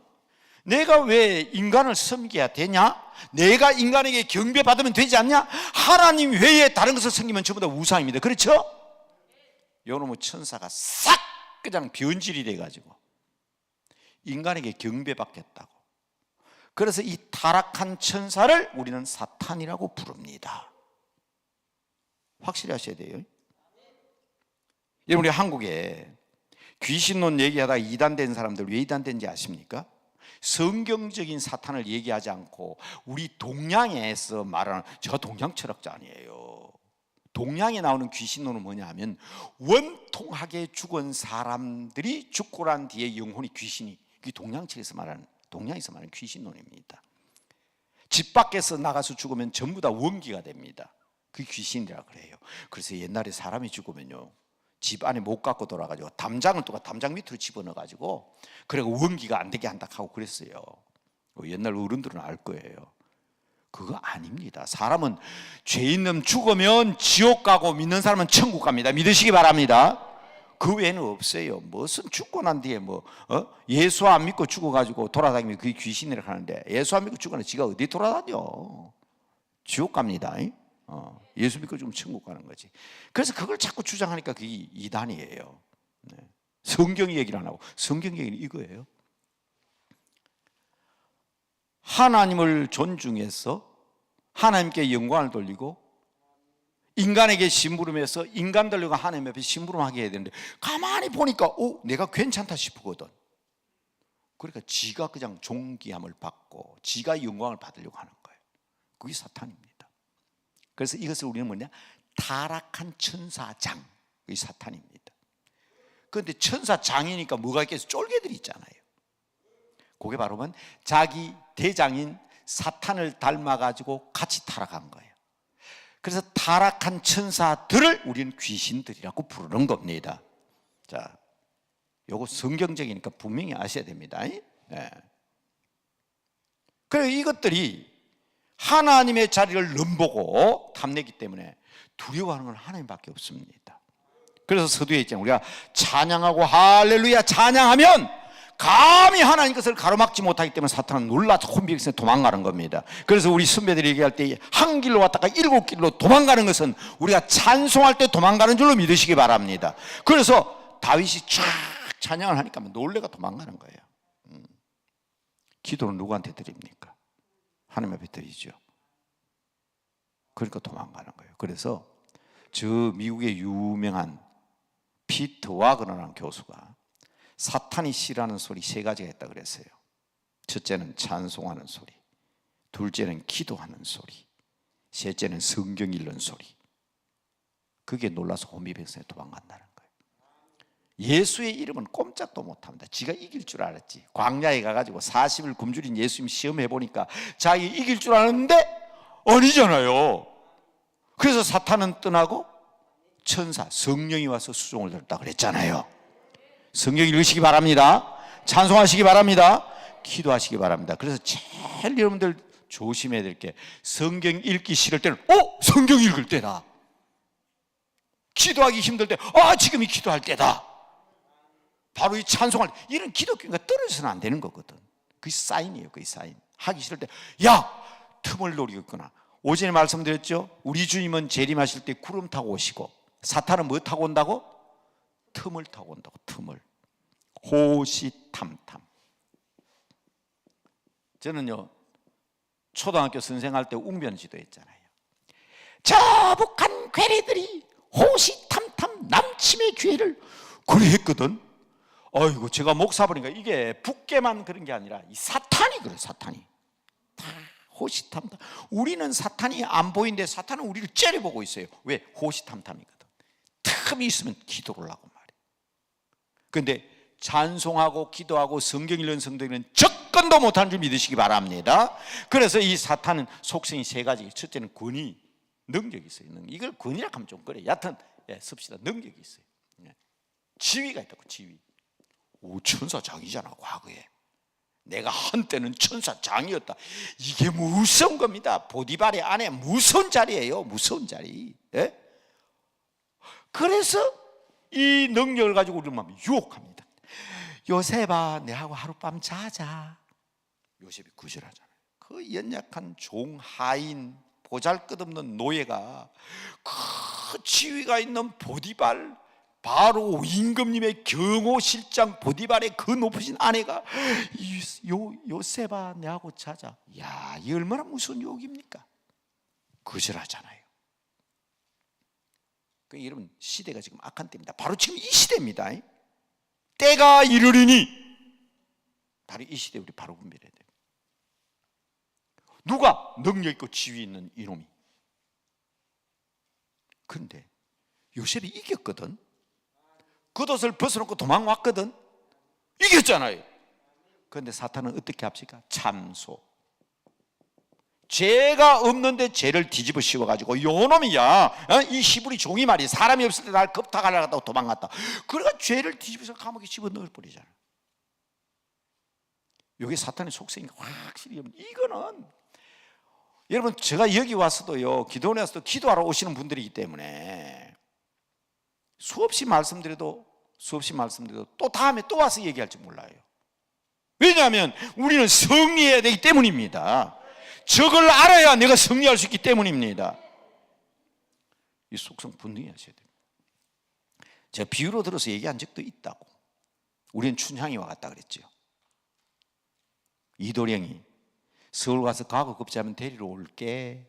내가 왜 인간을 섬겨야 되냐? 내가 인간에게 경배받으면 되지 않냐? 하나님 외에 다른 것을 섬기면 전부 다 우상입니다. 그렇죠? 여러분, 천사가 싹 그냥 변질이 돼가지고 인간에게 경배받겠다고. 그래서 이 타락한 천사를 우리는 사탄이라고 부릅니다. 확실히 하셔야 돼요. 여러분, 우리 한국에 귀신론 얘기하다가 이단된 사람들 왜 이단된지 아십니까? 성경적인 사탄을 얘기하지 않고 우리 동양에서 말하는, 제가 동양 철학자 아니에요. 동양에 나오는 귀신론은 뭐냐 하면 원통하게 죽은 사람들이 죽고 난 뒤에 영혼이 귀신이, 그게 동양에서 말하는 귀신론입니다. 집 밖에서 나가서 죽으면 전부 다 원기가 됩니다. 그게 귀신이라 그래요. 그래서 옛날에 사람이 죽으면요, 집 안에 못 갖고 돌아가지고 담장 밑으로 집어넣어가지고 그리고 원기가 안 되게 한다 하고 그랬어요. 옛날 어른들은 알 거예요. 그거 아닙니다. 사람은 죄 있는 죽으면 지옥 가고 믿는 사람은 천국 갑니다. 믿으시기 바랍니다. 그 외에는 없어요. 무슨 죽고 난 뒤에 예수 안 믿고 죽어가지고 돌아다니면 그게 귀신이라고 하는데, 예수 안 믿고 죽으면 지가 어디 돌아다녀? 지옥 갑니다. 예수 믿고 좀 천국 가는 거지. 그래서 그걸 자꾸 주장하니까 그게 이단이에요. 성경 얘기를 안 하고 성경 얘기는 이거예요. 하나님을 존중해서 하나님께 영광을 돌리고 인간에게 심부름해서 인간들과 하나님 앞에 심부름하게 해야 되는데, 가만히 보니까 내가 괜찮다 싶거든. 그러니까 지가 그냥 존귀함을 받고 지가 영광을 받으려고 하는 거예요. 그게 사탄입니다. 그래서 이것을 우리는 뭐냐? 타락한 천사장, 그게 사탄입니다. 그런데 천사장이니까 뭐가 있겠어요? 쫄개들이 있잖아요. 그게 바로 뭐 자기 대장인 사탄을 닮아가지고 같이 타락한 거예요. 그래서 타락한 천사들을 우리는 귀신들이라고 부르는 겁니다. 자, 요거 성경적이니까 분명히 아셔야 됩니다. 네. 그래서 이것들이 하나님의 자리를 넘보고 탐내기 때문에 두려워하는 건 하나님밖에 없습니다. 그래서 서두에 있잖아요. 우리가 찬양하고 할렐루야 찬양하면 감히 하나님 것을 가로막지 못하기 때문에 사탄은 놀라서 혼비백산에 도망가는 겁니다. 그래서 우리 선배들이 얘기할 때 한 길로 왔다가 7길로 도망가는 것은 우리가 찬송할 때 도망가는 줄로 믿으시기 바랍니다. 그래서 다윗이 쫙 찬양을 하니까 놀래가 도망가는 거예요. 기도는 누구한테 드립니까? 하나님 앞에 드리죠. 그러니까 도망가는 거예요. 그래서 저 미국의 유명한 피터 와그너라는 교수가 사탄이 싫어하는 소리 3가지가 있다고 그랬어요. 첫째는 찬송하는 소리, 둘째는 기도하는 소리, 셋째는 성경 읽는 소리. 그게 놀라서 혼비백산에 도망간다는 거예요. 예수의 이름은 꼼짝도 못합니다. 지가 이길 줄 알았지. 광야에 가가지고 40일 굶주린 예수님 시험해보니까 자기 이길 줄 아는데 아니잖아요. 그래서 사탄은 떠나고 천사, 성령이 와서 수종을 들었다 그랬잖아요. 성경 읽으시기 바랍니다. 찬송하시기 바랍니다. 기도하시기 바랍니다. 그래서 제일 여러분들 조심해야 될 게 성경 읽기 싫을 때는 성경 읽을 때다. 기도하기 힘들 때 지금이 기도할 때다. 바로 이 찬송할 때 이런 기독교가 떨어져서는 안 되는 거거든. 그게 사인이에요. 그게 사인. 하기 싫을 때 틈을 노리고 있구나. 오전에 말씀드렸죠. 우리 주님은 재림하실 때 구름 타고 오시고 사탄은 뭐 타고 온다고? 틈을 타고 온다고. 틈을. 호시탐탐. 저는요 초등학교 선생할 때 웅변지도 했잖아요. 저 북한 괴뢰들이 호시탐탐 남침의 기회를 그래 했거든. 아이고 제가 목사 보니까 이게 북계만 그런 게 아니라 이 사탄이 그래. 사탄이 다 호시탐탐. 우리는 사탄이 안 보이는데 사탄은 우리를 째려보고 있어요. 왜? 호시탐탐이거든. 틈이 있으면 기도를 하고 말이에요. 그런데 찬송하고 기도하고 성경 읽는 성도들은 접근도 못하는 줄 믿으시기 바랍니다. 그래서 이 사탄은 속성이 3가지. 첫째는 권위, 능력이 있어요. 이걸 권위라 하면 좀 그래. 여하튼 씁시다. 능력이 있어요. 지위가 있다고. 지위. 천사장이잖아. 과거에 내가 한때는 천사장이었다. 이게 무서운 겁니다. 보디발의 안에 무서운 자리예요. 무서운 자리. 그래서 이 능력을 가지고 우리를 막 유혹합니다. 요셉아 내하고 하룻밤 자자. 요셉이 거절하잖아요. 그 연약한 종하인 보잘것없는 노예가 그 지위가 있는 보디발, 바로 임금님의 경호실장 보디발의 그 높으신 아내가 요셉아 내하고 자자. 야, 이 얼마나 무서운 유혹입니까? 거절하잖아요. 그러니까 여러분 시대가 지금 악한 때입니다. 바로 지금 이 시대입니다. 때가 이르리니 바로 이 시대에 우리 바로 분별해야 돼요. 누가 능력 있고 지위 있는 이놈이. 그런데 요셉이 이겼거든. 겉옷을 벗어놓고 도망왔거든. 이겼잖아요. 그런데 사탄은 어떻게 합니까? 참소. 죄가 없는데 죄를 뒤집어 씌워가지고 요놈이야, 이 히브리 종이 말이 사람이 없을 때 날 겁탈하려고 했다고 도망갔다. 그러니까 죄를 뒤집어서 감옥에 집어넣을 뿐이잖아. 이게 사탄의 속성인가 확실히. 이거는 여러분 제가 여기 와서도요, 기도원에 와서도 기도하러 오시는 분들이기 때문에 수없이 말씀드려도 또 다음에 또 와서 얘기할지 몰라요. 왜냐하면 우리는 승리해야 되기 때문입니다. 저걸 알아야 내가 승리할 수 있기 때문입니다. 이 속성 분명히 하셔야 됩니다. 제가 비유로 들어서 얘기한 적도 있다고. 우리는 춘향이 와갔다 그랬죠. 이도령이 서울 가서 과거 급제하면 데리러 올게.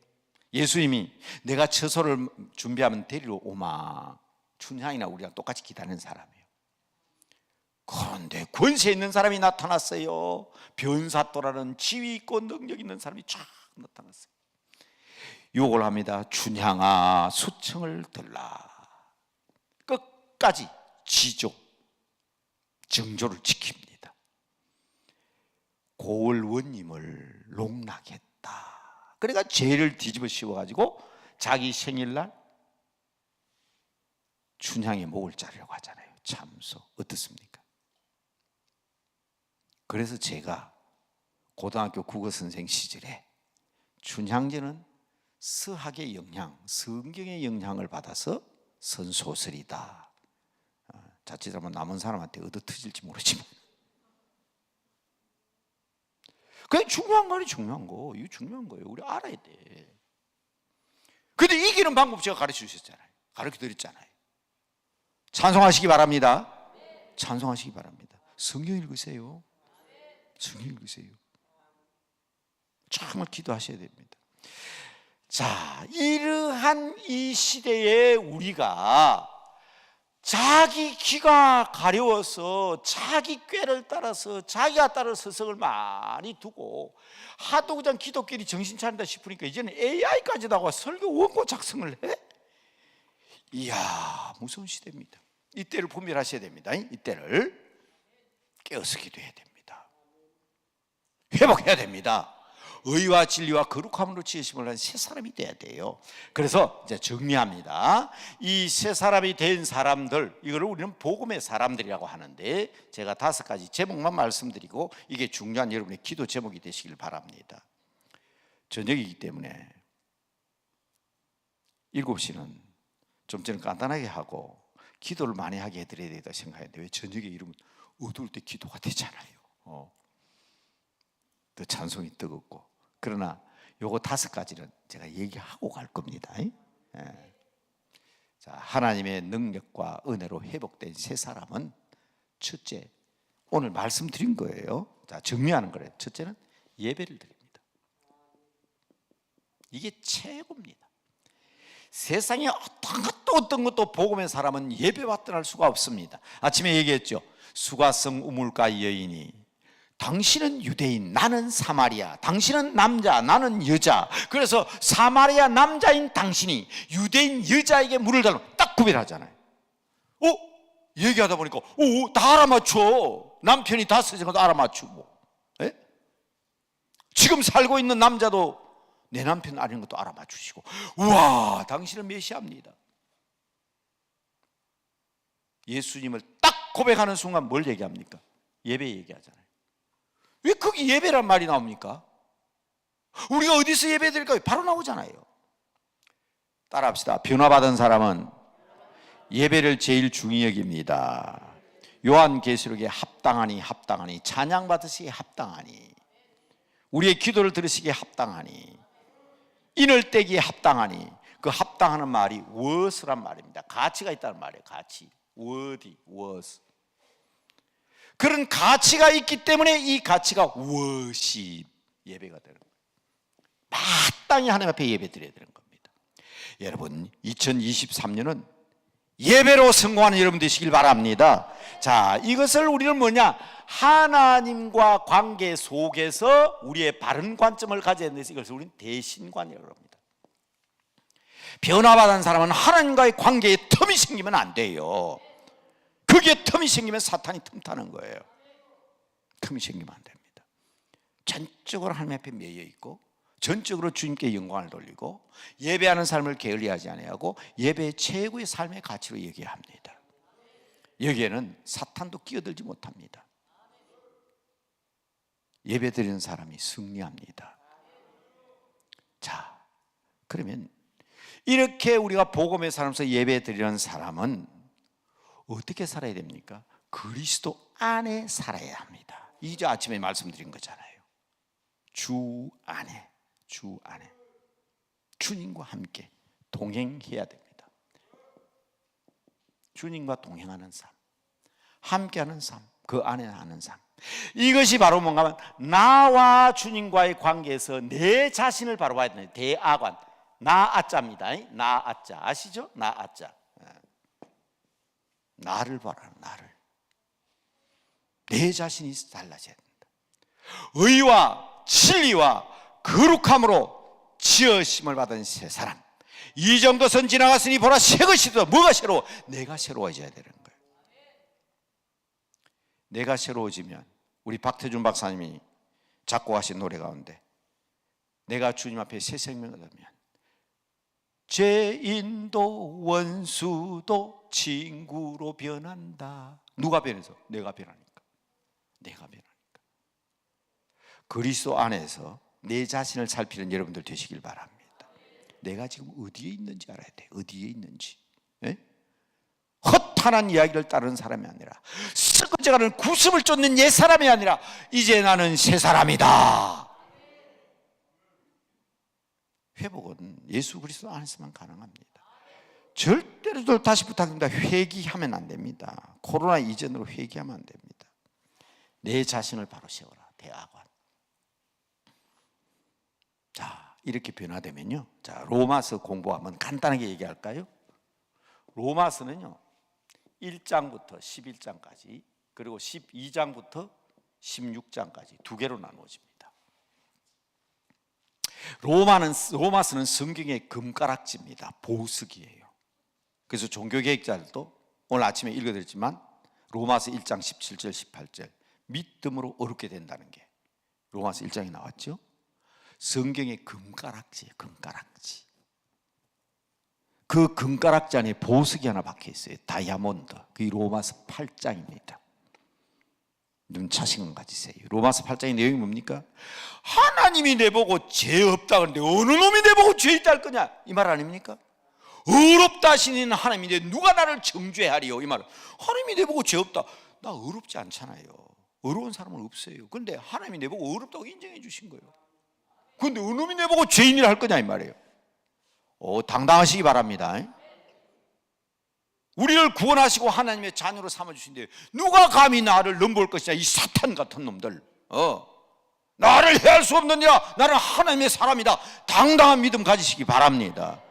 예수님이 내가 처소를 준비하면 데리러 오마. 춘향이나 우리랑 똑같이 기다리는 사람이에요. 그런데 권세 있는 사람이 나타났어요. 변사또라는 지위 있고 능력 있는 사람이 쫙 나타났어요. 욕을 합니다. 춘향아 수청을 들라. 끝까지 지조 정조를 지킵니다. 고을원님을 농락했다. 그러니까 죄를 뒤집어 씌워가지고 자기 생일날 춘향의 목을 자르려고 하잖아요. 참소. 어떻습니까? 그래서 제가 고등학교 국어선생 시절에 춘향전은 서학의 영향, 성경의 영향을 받아서 쓴 소설이다. 자칫하면 남은 사람한테 얻어터질지 모르지만 그게 중요한 말이 중요한 거. 이거 중요한 거예요. 우리 알아야 돼. 근데 이기는 방법 제가 가르쳐 주셨잖아요. 가르쳐 드렸잖아요. 찬송하시기 바랍니다. 찬송하시기 바랍니다. 성경 읽으세요. 성경 읽으세요. 정말 기도하셔야 됩니다. 자, 이러한 이 시대에 우리가 자기 귀가 가려워서 자기 꾀를 따라서 자기가 따른 서성을 많이 두고 하도 그냥 기독교리 정신 차린다 싶으니까 이제는 AI까지 나와 설교 원고 작성을 해? 이야, 무서운 시대입니다. 이때를 분별하셔야 됩니다. 이때를 깨어서 기도해야 됩니다. 회복해야 됩니다. 의와 진리와 거룩함으로 지으심을 한 새 사람이 돼야 돼요. 그래서 이제 정리합니다. 이 새 사람이 된 사람들, 이거를 우리는 복음의 사람들이라고 하는데 제가 5가지 제목만 말씀드리고 이게 중요한 여러분의 기도 제목이 되시길 바랍니다. 저녁이기 때문에 7시는 좀 전에 간단하게 하고 기도를 많이 하게 해드려야 되다 생각했는데 왜 저녁에 이러면 어두울 때 기도가 되잖아요. 또 찬송이 뜨겁고. 그러나 요거 5가지는 제가 얘기하고 갈 겁니다. 자, 하나님의 능력과 은혜로 회복된 새 사람은 첫째, 오늘 말씀드린 거예요. 자, 정리하는 거래요. 첫째는 예배를 드립니다. 이게 최고입니다. 세상에 어떤 것도 복음의 사람은 예배와 떠날 수가 없습니다. 아침에 얘기했죠. 수가성 우물가 여인이 당신은 유대인, 나는 사마리아. 당신은 남자, 나는 여자. 그래서 사마리아 남자인 당신이 유대인 여자에게 물을 달라고 딱 구별하잖아요. 얘기하다 보니까 다 알아맞혀. 남편이 다 쓰는 것도 알아맞추고. 예? 지금 살고 있는 남자도 내 남편 아닌 것도 알아맞추시고. 우와, 당신은 메시아입니다. 예수님을 딱 고백하는 순간 뭘 얘기합니까? 예배 얘기하잖아요. 왜 거기 예배란 말이 나옵니까? 우리가 어디서 예배 드릴까요? 바로 나오잖아요. 따라합시다. 변화받은 사람은 예배를 제일 중히 여깁니다. 요한계시록에 합당하니 찬양 받으시기에 합당하니 우리의 기도를 들으시기에 합당하니 인을 떼기에 합당하니 그 합당하는 말이 what란 말입니다. 가치가 있다는 말이에요. 가치. worthy, worth. 그런 가치가 있기 때문에 이 가치가 worship, 예배가 되는 거예요. 마땅히 하나님 앞에 예배 드려야 되는 겁니다. 여러분, 2023년은 예배로 성공하는 여러분 되시길 바랍니다. 자, 이것을 우리는 뭐냐? 하나님과 관계 속에서 우리의 바른 관점을 가져야 되는데 이것을 우리는 대신관이라고 합니다. 변화받은 사람은 하나님과의 관계에 틈이 생기면 안 돼요. 그게 틈이 생기면 사탄이 틈타는 거예요. 틈이 생기면 안 됩니다. 전적으로 하나님 앞에 매여 있고 전적으로 주님께 영광을 돌리고 예배하는 삶을 게을리하지 아니하고 예배의 최고의 삶의 가치로 여겨야 합니다. 여기에는 사탄도 끼어들지 못합니다. 예배 드리는 사람이 승리합니다. 자, 그러면 이렇게 우리가 복음의 살면서 예배 드리는 사람은 어떻게 살아야 됩니까? 그리스도 안에 살아야 합니다. 이제 아침에 말씀드린 거잖아요. 주 안에, 주 안에 주님과 함께 동행해야 됩니다. 주님과 동행하는 삶, 함께하는 삶, 그 안에 하는 삶. 이것이 바로 뭔가 하면 나와 주님과의 관계에서 내 자신을 바로 봐야 되는 대아관, 나아자입니다. 나아자 아시죠? 나아자. 나를 봐라, 나를. 내 자신이 달라져야 된다. 의와 진리와 거룩함으로 지으심을 받은 새 사람. 이전 것은 지나갔으니 보라 새 것이 되어. 뭐가 새로워? 내가 새로워져야 되는 거예요. 내가 새로워지면, 우리 박태준 박사님이 작곡하신 노래 가운데 내가 주님 앞에 새 생명을 얻으면 죄인도 원수도 친구로 변한다. 누가 변해서? 내가 변하니까. 내가 변하니까. 그리스도 안에서 내 자신을 살피는 여러분들 되시길 바랍니다. 내가 지금 어디에 있는지 알아야 돼. 어디에 있는지. 예? 허탄한 이야기를 따르는 사람이 아니라, 썩어져가는 구습을 쫓는 옛 사람이 아니라 이제 나는 새 사람이다. 회복은 예수 그리스도 안에서만 가능합니다. 절대로 다시 부탁드립니다. 회개하면 안 됩니다. 코로나 이전으로 회개하면 안 됩니다. 내 자신을 바로 세워라. 대학원. 자, 이렇게 변화되면요. 자, 로마서 공부 한번 간단하게 얘기할까요? 로마서는요, 1장부터 11장까지, 그리고 12장부터 16장까지 두 개로 나누어집니다. 로마서는 성경의 금가락지입니다. 보석이에요. 그래서 종교개혁자들도 오늘 아침에 읽어드렸지만 로마서 1장 17절 18절 믿음으로 어렵게 된다는 게 로마서 1장에 나왔죠. 성경의 금가락지예요. 금가락지. 그 금가락지 안에 보석이 하나 박혀 있어요. 다이아몬드. 그게 로마서 8장입니다. 좀 자신감 가지세요. 로마서 8장의 내용이 뭡니까? 하나님이 내보고 죄 없다 그러는데 어느 놈이 내보고 죄 있다 할 거냐? 이 말 아닙니까? 어렵다 하시는 하나님인데 누가 나를 정죄하리요? 이 말은 하나님이 내보고 죄 없다. 나 어렵지 않잖아요. 어려운 사람은 없어요. 그런데 하나님이 내보고 어렵다고 인정해 주신 거예요. 그런데 어느 놈이 내보고 죄인이라 할 거냐 이 말이에요. 당당하시기 바랍니다. 우리를 구원하시고 하나님의 자녀로 삼아주신데 누가 감히 나를 넘볼 것이냐? 이 사탄 같은 놈들. 나를 해할 수 없느니라. 나는 하나님의 사람이다. 당당한 믿음 가지시기 바랍니다.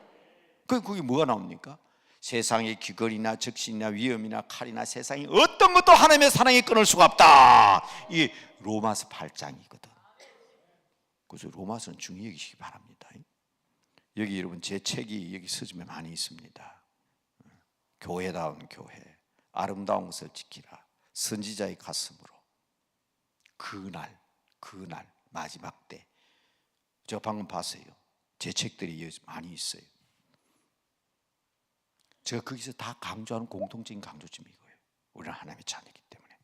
그게 뭐가 나옵니까? 세상의 귀걸이나 적신이나 위험이나 칼이나 세상의 어떤 것도 하나님의 사랑에 끊을 수가 없다. 이게 로마서 8장이거든. 그래서 로마서는 중요히 여기시기 바랍니다. 여기 여러분 제 책이 여기 서점에 많이 있습니다. 교회다운 교회, 아름다운 것을 지키라, 선지자의 가슴으로, 그날 마지막 때. 제가 방금 봤어요. 제 책들이 많이 있어요. 제가 거기서 다 강조하는 공통적인 강조점이 이거예요. 우리는 하나님의 자녀이기 때문에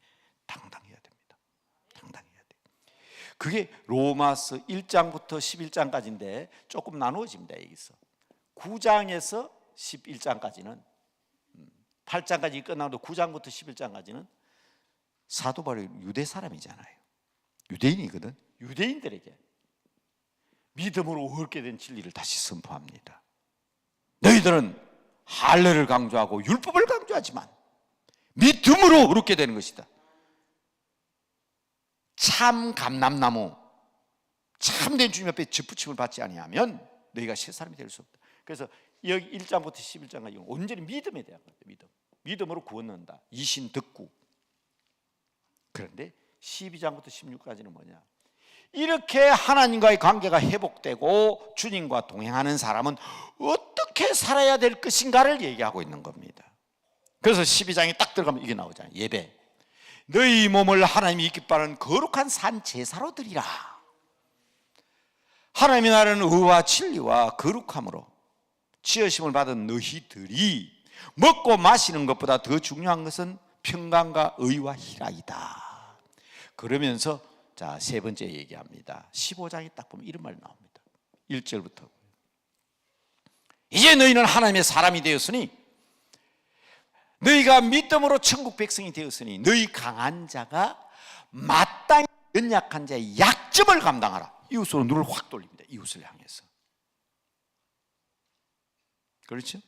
당당해야 됩니다. 당당해야 돼요. 그게 로마서 1장부터 11장까지인데 조금 나누어집니다. 여기서 9장에서 11장까지는 8장까지 끝나도 9장부터 11장까지는 사도 바울이 유대 사람이잖아요. 유대인이거든. 유대인들에게 믿음으로 얻게 된 진리를 다시 선포합니다. 너희들은 할례를 강조하고 율법을 강조하지만 믿음으로 얻게 되는 것이다. 참 감람나무, 참된 주님 앞에 접붙임을 받지 아니하면 너희가 새 사람이 될 수 없다. 그래서 여기 1장부터 11장까지 온전히 믿음에 대한 거예요. 믿음으로 구원 얻는다. 이신덕구. 그런데 12장부터 16까지는 뭐냐? 이렇게 하나님과의 관계가 회복되고 주님과 동행하는 사람은 어떻게 살아야 될 것인가를 얘기하고 있는 겁니다. 그래서 12장에 딱 들어가면 이게 나오잖아요. 예배. 너희 몸을 하나님이 기뻐하는 거룩한 산 제사로 드리라. 하나님의 나라는 의와 진리와 거룩함으로 지으심을 받은 너희들이 먹고 마시는 것보다 더 중요한 것은 평강과 의와 희락이다. 그러면서 자, 세 번째 얘기합니다. 15장에 딱 보면 이런 말이 나옵니다. 1절부터. 이제 너희는 하나님의 사람이 되었으니 너희가 믿음으로 천국 백성이 되었으니 너희 강한 자가 마땅히 연약한 자의 약점을 감당하라. 이웃으로 눈을 확 돌립니다. 이웃을 향해서. 그렇죠?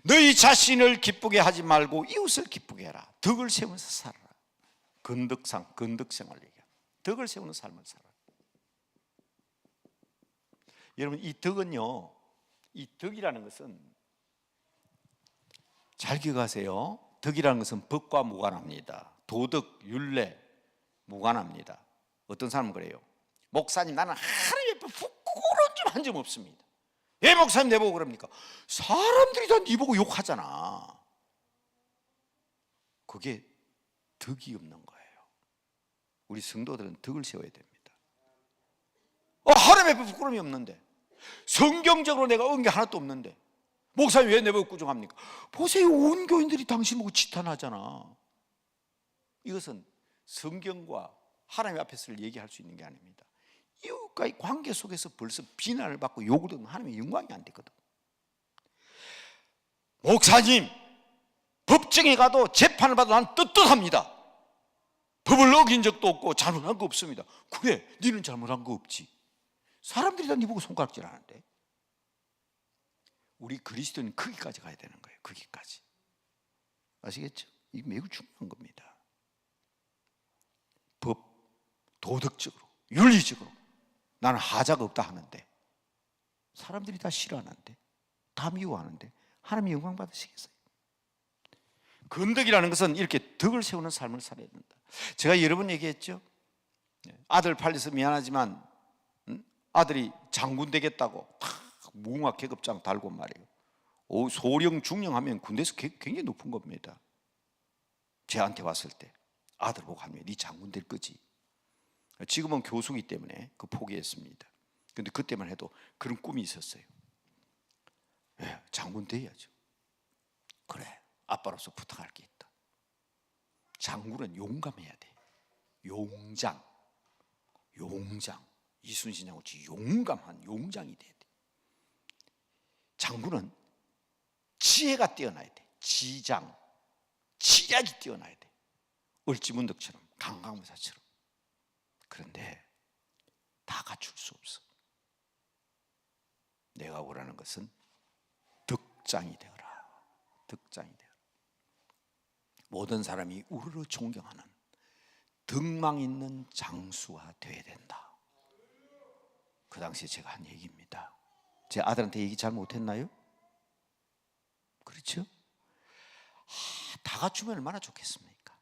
너희 자신을 기쁘게 하지 말고 이웃을 기쁘게 해라. 덕을 세우면서 살아라. 건덕생활 얘기야. 덕을 세우는 삶을 살아라. 여러분 이 덕은요, 이 덕이라는 것은 잘 기억하세요. 덕이라는 것은 법과 무관합니다. 도덕, 윤례 무관합니다. 어떤 사람은 그래요. 목사님, 나는 하나님 앞에 부끄러운 점 한 점 없습니다. 왜 목사님 내보고 그럽니까? 사람들이 다 네 보고 욕하잖아. 그게 덕이 없는 거예요. 우리 성도들은 덕을 세워야 됩니다. 하나님 앞에 부끄러움이 없는데, 성경적으로 내가 얻은 게 하나도 없는데 목사님 왜 내보고 꾸중합니까? 보세요, 온 교인들이 당신 보고 지탄하잖아. 이것은 성경과 하나님 앞에서 얘기할 수 있는 게 아닙니다. 이웃과의 관계 속에서 벌써 비난을 받고 욕을 듣는 하나님의 영광이 안 되거든. 목사님, 법정에 가도 재판을 받아도 난 떳떳합니다. 법을 어긴 적도 없고 잘못한 거 없습니다. 그래, 너는 잘못한 거 없지. 사람들이 다 네 보고 손가락질 하는데. 우리 그리스도는 거기까지 가야 되는 거예요. 거기까지. 아시겠죠? 이게 매우 중요한 겁니다. 법, 도덕적으로, 윤리적으로 나는 하자가 없다 하는데 사람들이 다 싫어하는데, 다 미워하는데 하나님이 영광 받으시겠어요? 건덕이라는 것은 이렇게 덕을 세우는 삶을 살아야 된다. 제가 여러 번 얘기했죠. 아들 팔려서 미안하지만 아들이 장군 되겠다고 다 무궁화 계급장 달고 말이에요. 소령 중령하면 군대에서 굉장히 높은 겁니다. 저한테 왔을 때 아들 보고 하면 네 장군 될 거지. 지금은 교수기 때문에 그 포기했습니다. 근데 그때만 해도 그런 꿈이 있었어요. 네, 장군 돼야죠. 그래, 아빠로서 부탁할 게 있다. 장군은 용감해야 돼. 용장. 이순신하고 용감한 용장이 돼야 돼. 장군은 지혜가 뛰어나야 돼. 지장, 지략이 뛰어나야 돼. 을지문덕처럼, 강강무사처럼. 그런데 다 갖출 수 없어. 내가 원하는 것은 덕장이 되어라. 덕장이 되어라. 모든 사람이 우르르 존경하는 덕망 있는 장수가 되어야 된다. 그 당시에 제가 한 얘기입니다. 제 아들한테 얘기 잘 못했나요? 그렇죠? 다 갖추면 얼마나 좋겠습니까?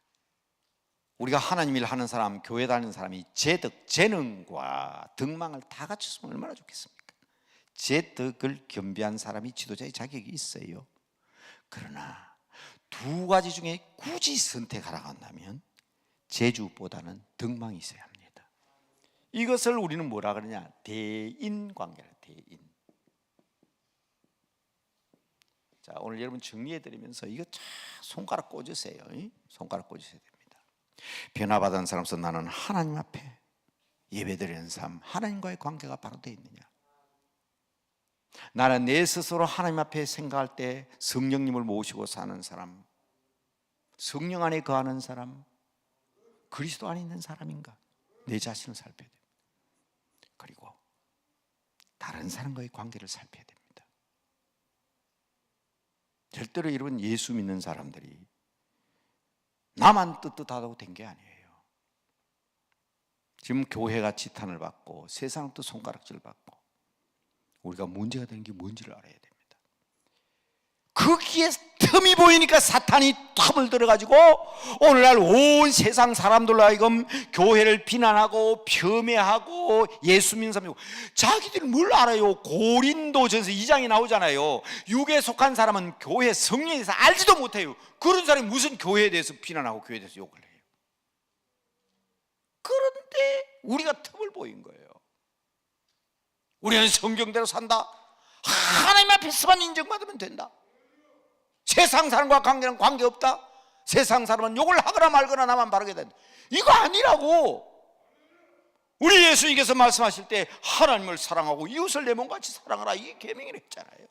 우리가 하나님 일 하는 사람, 교회 다니는 사람이 제덕, 재능과 덕망을 다 갖췄으면 얼마나 좋겠습니까? 제덕을 겸비한 사람이 지도자의 자격이 있어요. 그러나 두 가지 중에 굳이 선택하라고 한다면 재주보다는 덕망이 있어야 합니다. 이것을 우리는 뭐라 그러냐? 대인관계라. 대인. 자, 오늘 여러분 정리해드리면서 이거 참 손가락 꽂으세요. 손가락 꽂으셔야 됩니다. 변화받은 사람으로서 나는 하나님 앞에 예배드리는 삶, 하나님과의 관계가 바로 되어 있느냐? 나는 내 스스로 하나님 앞에 생각할 때 성령님을 모시고 사는 사람, 성령 안에 거하는 사람, 그리스도 안에 있는 사람인가? 내 자신을 살펴야 됩니다. 그리고 다른 사람과의 관계를 살펴야 됩니다. 절대로 여러분 예수 믿는 사람들이 나만 떳떳하다고 된 게 아니에요. 지금 교회가 지탄을 받고 세상은 또 손가락질 받고 우리가 문제가 되는 게 뭔지를 알아야 됩니다. 거기에 틈이 보이니까 사탄이 탑을 들어가지고 오늘날 온 세상 사람들로 하여금 교회를 비난하고 폄훼하고 예수 믿는 사람이고, 자기들이 뭘 알아요? 고린도전서 2장에 나오잖아요. 육에 속한 사람은 교회 성령에 대해서 알지도 못해요. 그런 사람이 무슨 교회에 대해서 비난하고 교회에 대해서 욕을 해요? 그런데 우리가 틈을 보인 거예요. 우리는 성경대로 산다. 하나님 앞에서만 인정받으면 된다. 세상 사람과 관계는 관계없다. 세상 사람은 욕을 하거나 말거나 나만 바르게 된다. 이거 아니라고. 우리 예수님께서 말씀하실 때 하나님을 사랑하고 이웃을 내 몸같이 사랑하라, 이게 계명을 했잖아요.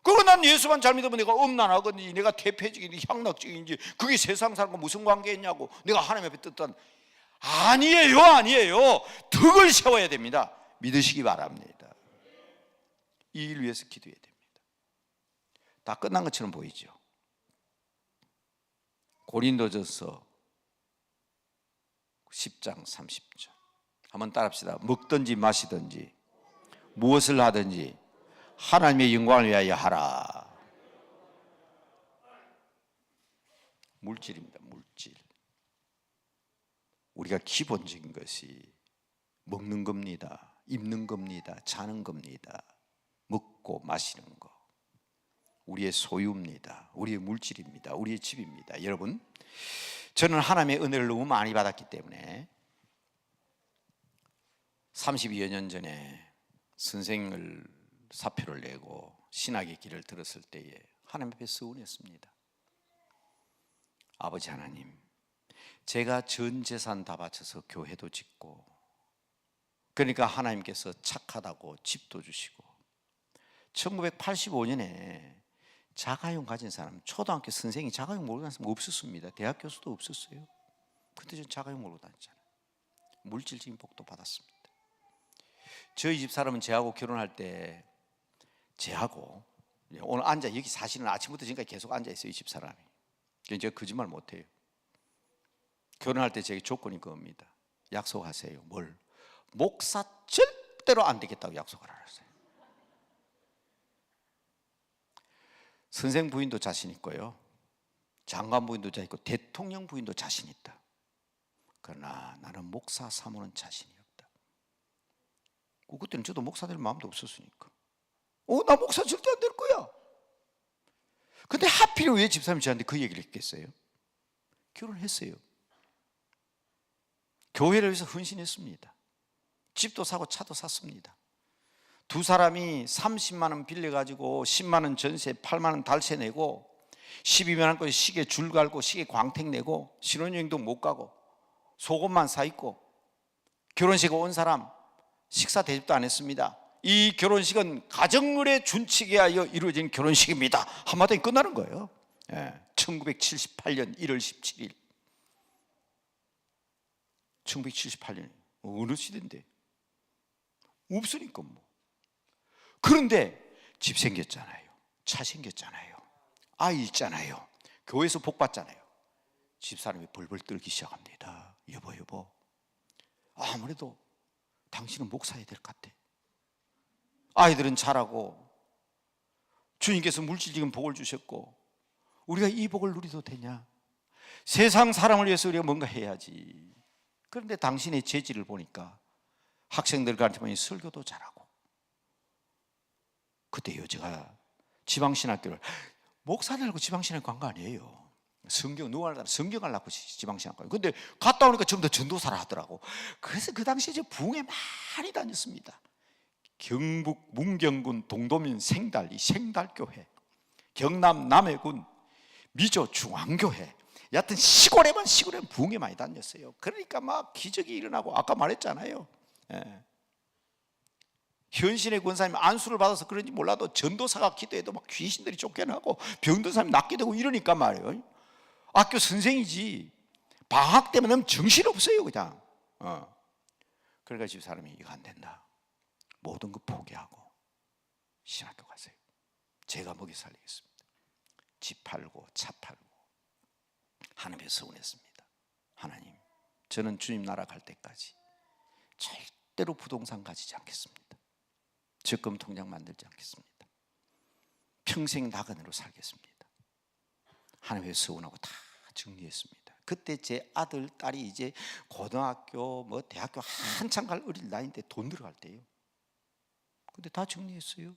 그거 난 예수만 잘 믿으면 내가 음란하건지 내가 퇴폐적인지 향락적인지 그게 세상 사람과 무슨 관계있냐고 내가 하나님 앞에 뜻한, 아니에요. 덕을 세워야 됩니다. 믿으시기 바랍니다. 이 일 위해서 기도해야 됩니다. 다 끝난 것처럼 보이죠. 고린도전서 10장 30절 한번 따라합시다. 먹든지 마시든지 무엇을 하든지 하나님의 영광을 위하여 하라. 물질입니다. 물질. 우리가 기본적인 것이 먹는 겁니다. 입는 겁니다. 자는 겁니다. 먹고 마시는 거. 우리의 소유입니다. 우리의 물질입니다. 우리의 집입니다. 여러분, 저는 하나님의 은혜를 너무 많이 받았기 때문에 32여 년 전에 선생을 사표를 내고 신학의 길을 들었을 때에 하나님 앞에 서운했습니다. 아버지 하나님, 제가 전 재산 다 바쳐서 교회도 짓고, 그러니까 하나님께서 착하다고 집도 주시고, 1985년에 자가용 가진 사람, 초등학교 선생이 자가용 몰고 다니는 사람 없었습니다. 대학 교수도 없었어요. 근데 전 자가용 몰고 다녔잖아요. 물질적인 복도 받았습니다. 저희 집 사람은 저하고 결혼할 때, 저하고 오늘 앉아, 여기 사실은 아침부터 지금까지 계속 앉아 있어요. 이 집 사람이. 제가 거짓말 못해요. 결혼할 때 제 조건이 그겁니다. 약속하세요. 뭘? 목사 절대로 안 되겠다고 약속을 하셨어요. 선생 부인도 자신 있고요, 장관 부인도 자신 있고, 대통령 부인도 자신 있다. 그러나 나는 목사 사모는 자신이 없다. 그때는 저도 목사 될 마음도 없었으니까, 나 목사 절대 안 될 거야. 근데 하필 왜 집사람이 저한테 그 얘기를 했겠어요? 결혼했어요. 교회를 위해서 헌신했습니다. 집도 사고 차도 샀습니다. 두 사람이 30만 원 빌려가지고 10만 원 전세, 8만 원 달세 내고 12만 원까지 시계 줄 갈고 시계 광택 내고 신혼여행도 못 가고 속옷만 사 입고 결혼식 온 사람 식사 대접도 안 했습니다. 이 결혼식은 가정의례 준칙에 하여 이루어진 결혼식입니다. 한마디에 끝나는 거예요. 1978년 1월 17일 1978년 어느 시대인데 없으니까 뭐. 그런데 집 생겼잖아요. 차 생겼잖아요. 아이 있잖아요. 교회에서 복 받잖아요. 집사람이 벌벌 떨기 시작합니다. 여보, 아무래도 당신은 목사야 될 것 같아. 아이들은 자라고 주님께서 물질적인 복을 주셨고 우리가 이 복을 누리도 되냐? 세상 사람을 위해서 우리가 뭔가 해야지. 그런데 당신의 재질을 보니까 학생들 가르치면 설교도 잘하고, 그때요 제가 지방신학교를, 목사들하고 지방신학교 간 거 아니에요. 성경 누가 성경을 낳고 지방신학교. 근데 갔다 오니까 전부 다 전도사라 하더라고. 그래서 그 당시에 저 부흥에 많이 다녔습니다. 경북 문경군 동도면 생달, 이 생달교회, 경남 남해군 미조 중앙교회, 여하튼 시골에 부흥에 많이 다녔어요. 그러니까 막 기적이 일어나고, 아까 말했잖아요. 현신의 권사님 안수를 받아서 그런지 몰라도 전도사가 기도해도 막 귀신들이 쫓겨나고 병든 사람이 낫게 되고 이러니까 말이에요. 학교 선생이지 방학 때문에 너무 정신없어요 그냥. 그러니까 집사람이 이거 안 된다, 모든 거 포기하고 신학교 가세요. 제가 먹여 살리겠습니다. 집 팔고 차 팔고. 하나님께 서운했습니다. 하나님, 저는 주님 나라 갈 때까지 절대로 부동산 가지지 않겠습니다. 적금 통장 만들지 않겠습니다. 평생 나그네로 살겠습니다. 하나님께 서운하고 다 정리했습니다. 그때 제 아들, 딸이 이제 고등학교, 대학교 한창 갈 어릴 나이인데 돈 들어갈 때예요. 근데 다 정리했어요.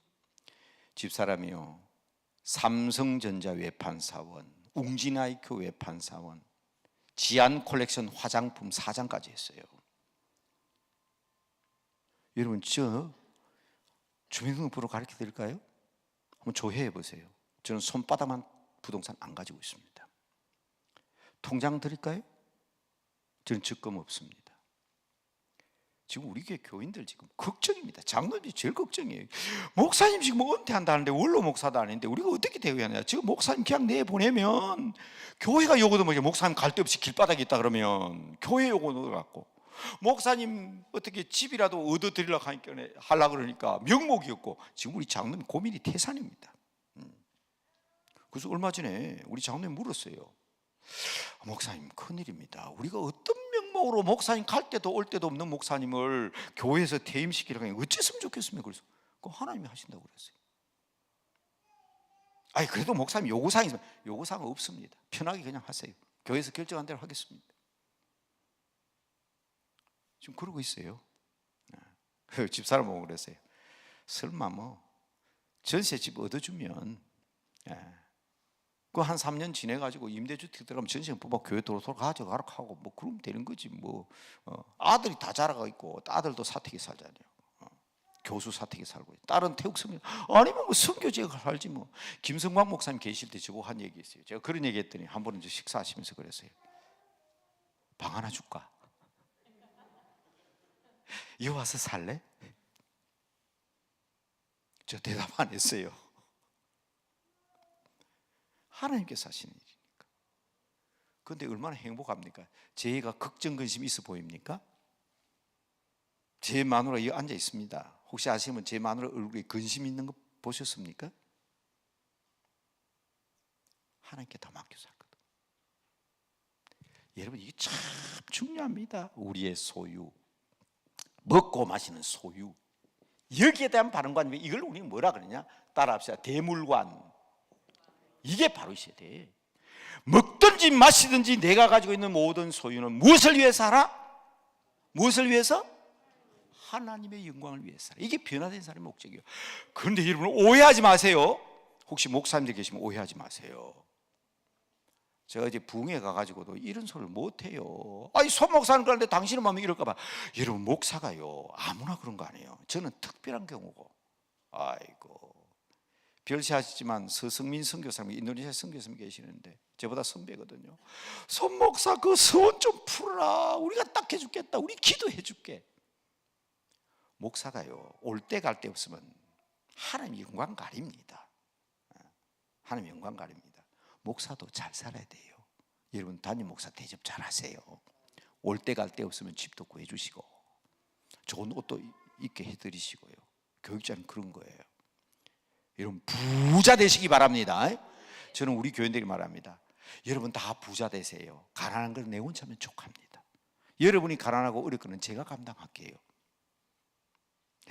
집사람이요, 삼성전자 외판사원, 웅진아이큐 외판사원, 지안 콜렉션 화장품 사장까지 했어요. 여러분, 저 주민등록번호 가르쳐 드릴까요? 한번 조회해 보세요. 저는 손바닥만 부동산 안 가지고 있습니다. 통장 드릴까요? 저는 적금 없습니다. 지금 우리 교회 교인들 지금 걱정입니다. 장로님이 제일 걱정이에요. 목사님 지금 은퇴한다는데 원로 목사도 아닌데 우리가 어떻게 대우하냐. 지금 목사님 그냥 내보내면 교회가 요거도 뭐지, 목사님 갈 데 없이 길바닥에 있다 그러면 교회 요거 넣어갖고, 목사님 어떻게 집이라도 얻어드리려고 하려고 그러니까 명목이 없고, 지금 우리 장로님 고민이 태산입니다. 그래서 얼마 전에 우리 장로님 물었어요. 목사님 큰일입니다. 우리가 어떤 명목으로 목사님 갈 때도 올 때도 없는 목사님을 교회에서 퇴임시키려고 하니 어쨌으면 좋겠습니까? 그래서 그거 하나님이 하신다고 그랬어요. 아니 그래도 목사님 요구사항이 있으면 요구사항 없습니다. 편하게 그냥 하세요. 교회에서 결정한 대로 하겠습니다. 지금 그러고 있어요. 집사람 보고 그랬어요. 설마 뭐 전세집 얻어주면 그 한 3년 지내가지고 임대주택 들어가면 전세 뽑아 교회 도로 가져가라 하고 뭐 그러면 되는 거지 뭐. 아들이 다 자라가 있고 아들도 사택에 살잖아요. 교수 사택에 살고 딸은 태국 성교 아니면 뭐 성교지가 살지 뭐. 김성광 목사님 계실 때 저거 한 얘기 있어요. 제가 그런 얘기 했더니 한 번은 이제 식사하시면서 그랬어요. 방 하나 줄까? 이거 와서 살래? 저 대답 안 했어요. 하나님께서 하시는 일이니까. 그런데 얼마나 행복합니까? 제가 걱정근심이 있어 보입니까? 제 마누라 여기 앉아 있습니다. 혹시 아시면 제 마누라 얼굴에 근심 있는 거 보셨습니까? 하나님께 다 맡겨 살거든. 여러분 이게 참 중요합니다. 우리의 소유, 먹고 마시는 소유, 여기에 대한 바른관, 이걸 우리는 뭐라 그러냐? 따라합시다. 대물관. 이게 바로 있어야 돼. 먹든지 마시든지 내가 가지고 있는 모든 소유는 무엇을 위해서 하라? 무엇을 위해서? 하나님의 영광을 위해서. 이게 변화된 사람의 목적이에요. 그런데 여러분 오해하지 마세요. 혹시 목사님들 계시면 오해하지 마세요. 제가 이제 부흥회 가가지고도 이런 소리를 못해요. 아니 손 목사는 그런데 당신은 마음이 이럴까봐. 여러분 목사가요 아무나 그런 거 아니에요. 저는 특별한 경우고. 아이고 별세하시지만 서승민 선교사님, 인도네시아 선교사님 계시는데 저보다 선배거든요. 손 목사 그 서원 좀 풀어라. 우리가 딱 해주겠다. 우리 기도해 줄게. 목사가요 올 때 갈 때 없으면 하나님 영광 가립니다. 하나님 영광 가립니다. 목사도 잘 살아야 돼요. 여러분 담임 목사 대접 잘 하세요. 올 때 갈 때 없으면 집도 구해주시고 좋은 옷도 입게 해드리시고요. 교육자는 그런 거예요. 여러분 부자 되시기 바랍니다. 저는 우리 교인들이 말합니다. 여러분 다 부자 되세요. 가난한 걸 내 혼자면 족합니다. 여러분이 가난하고 어렵거는 제가 감당할게요.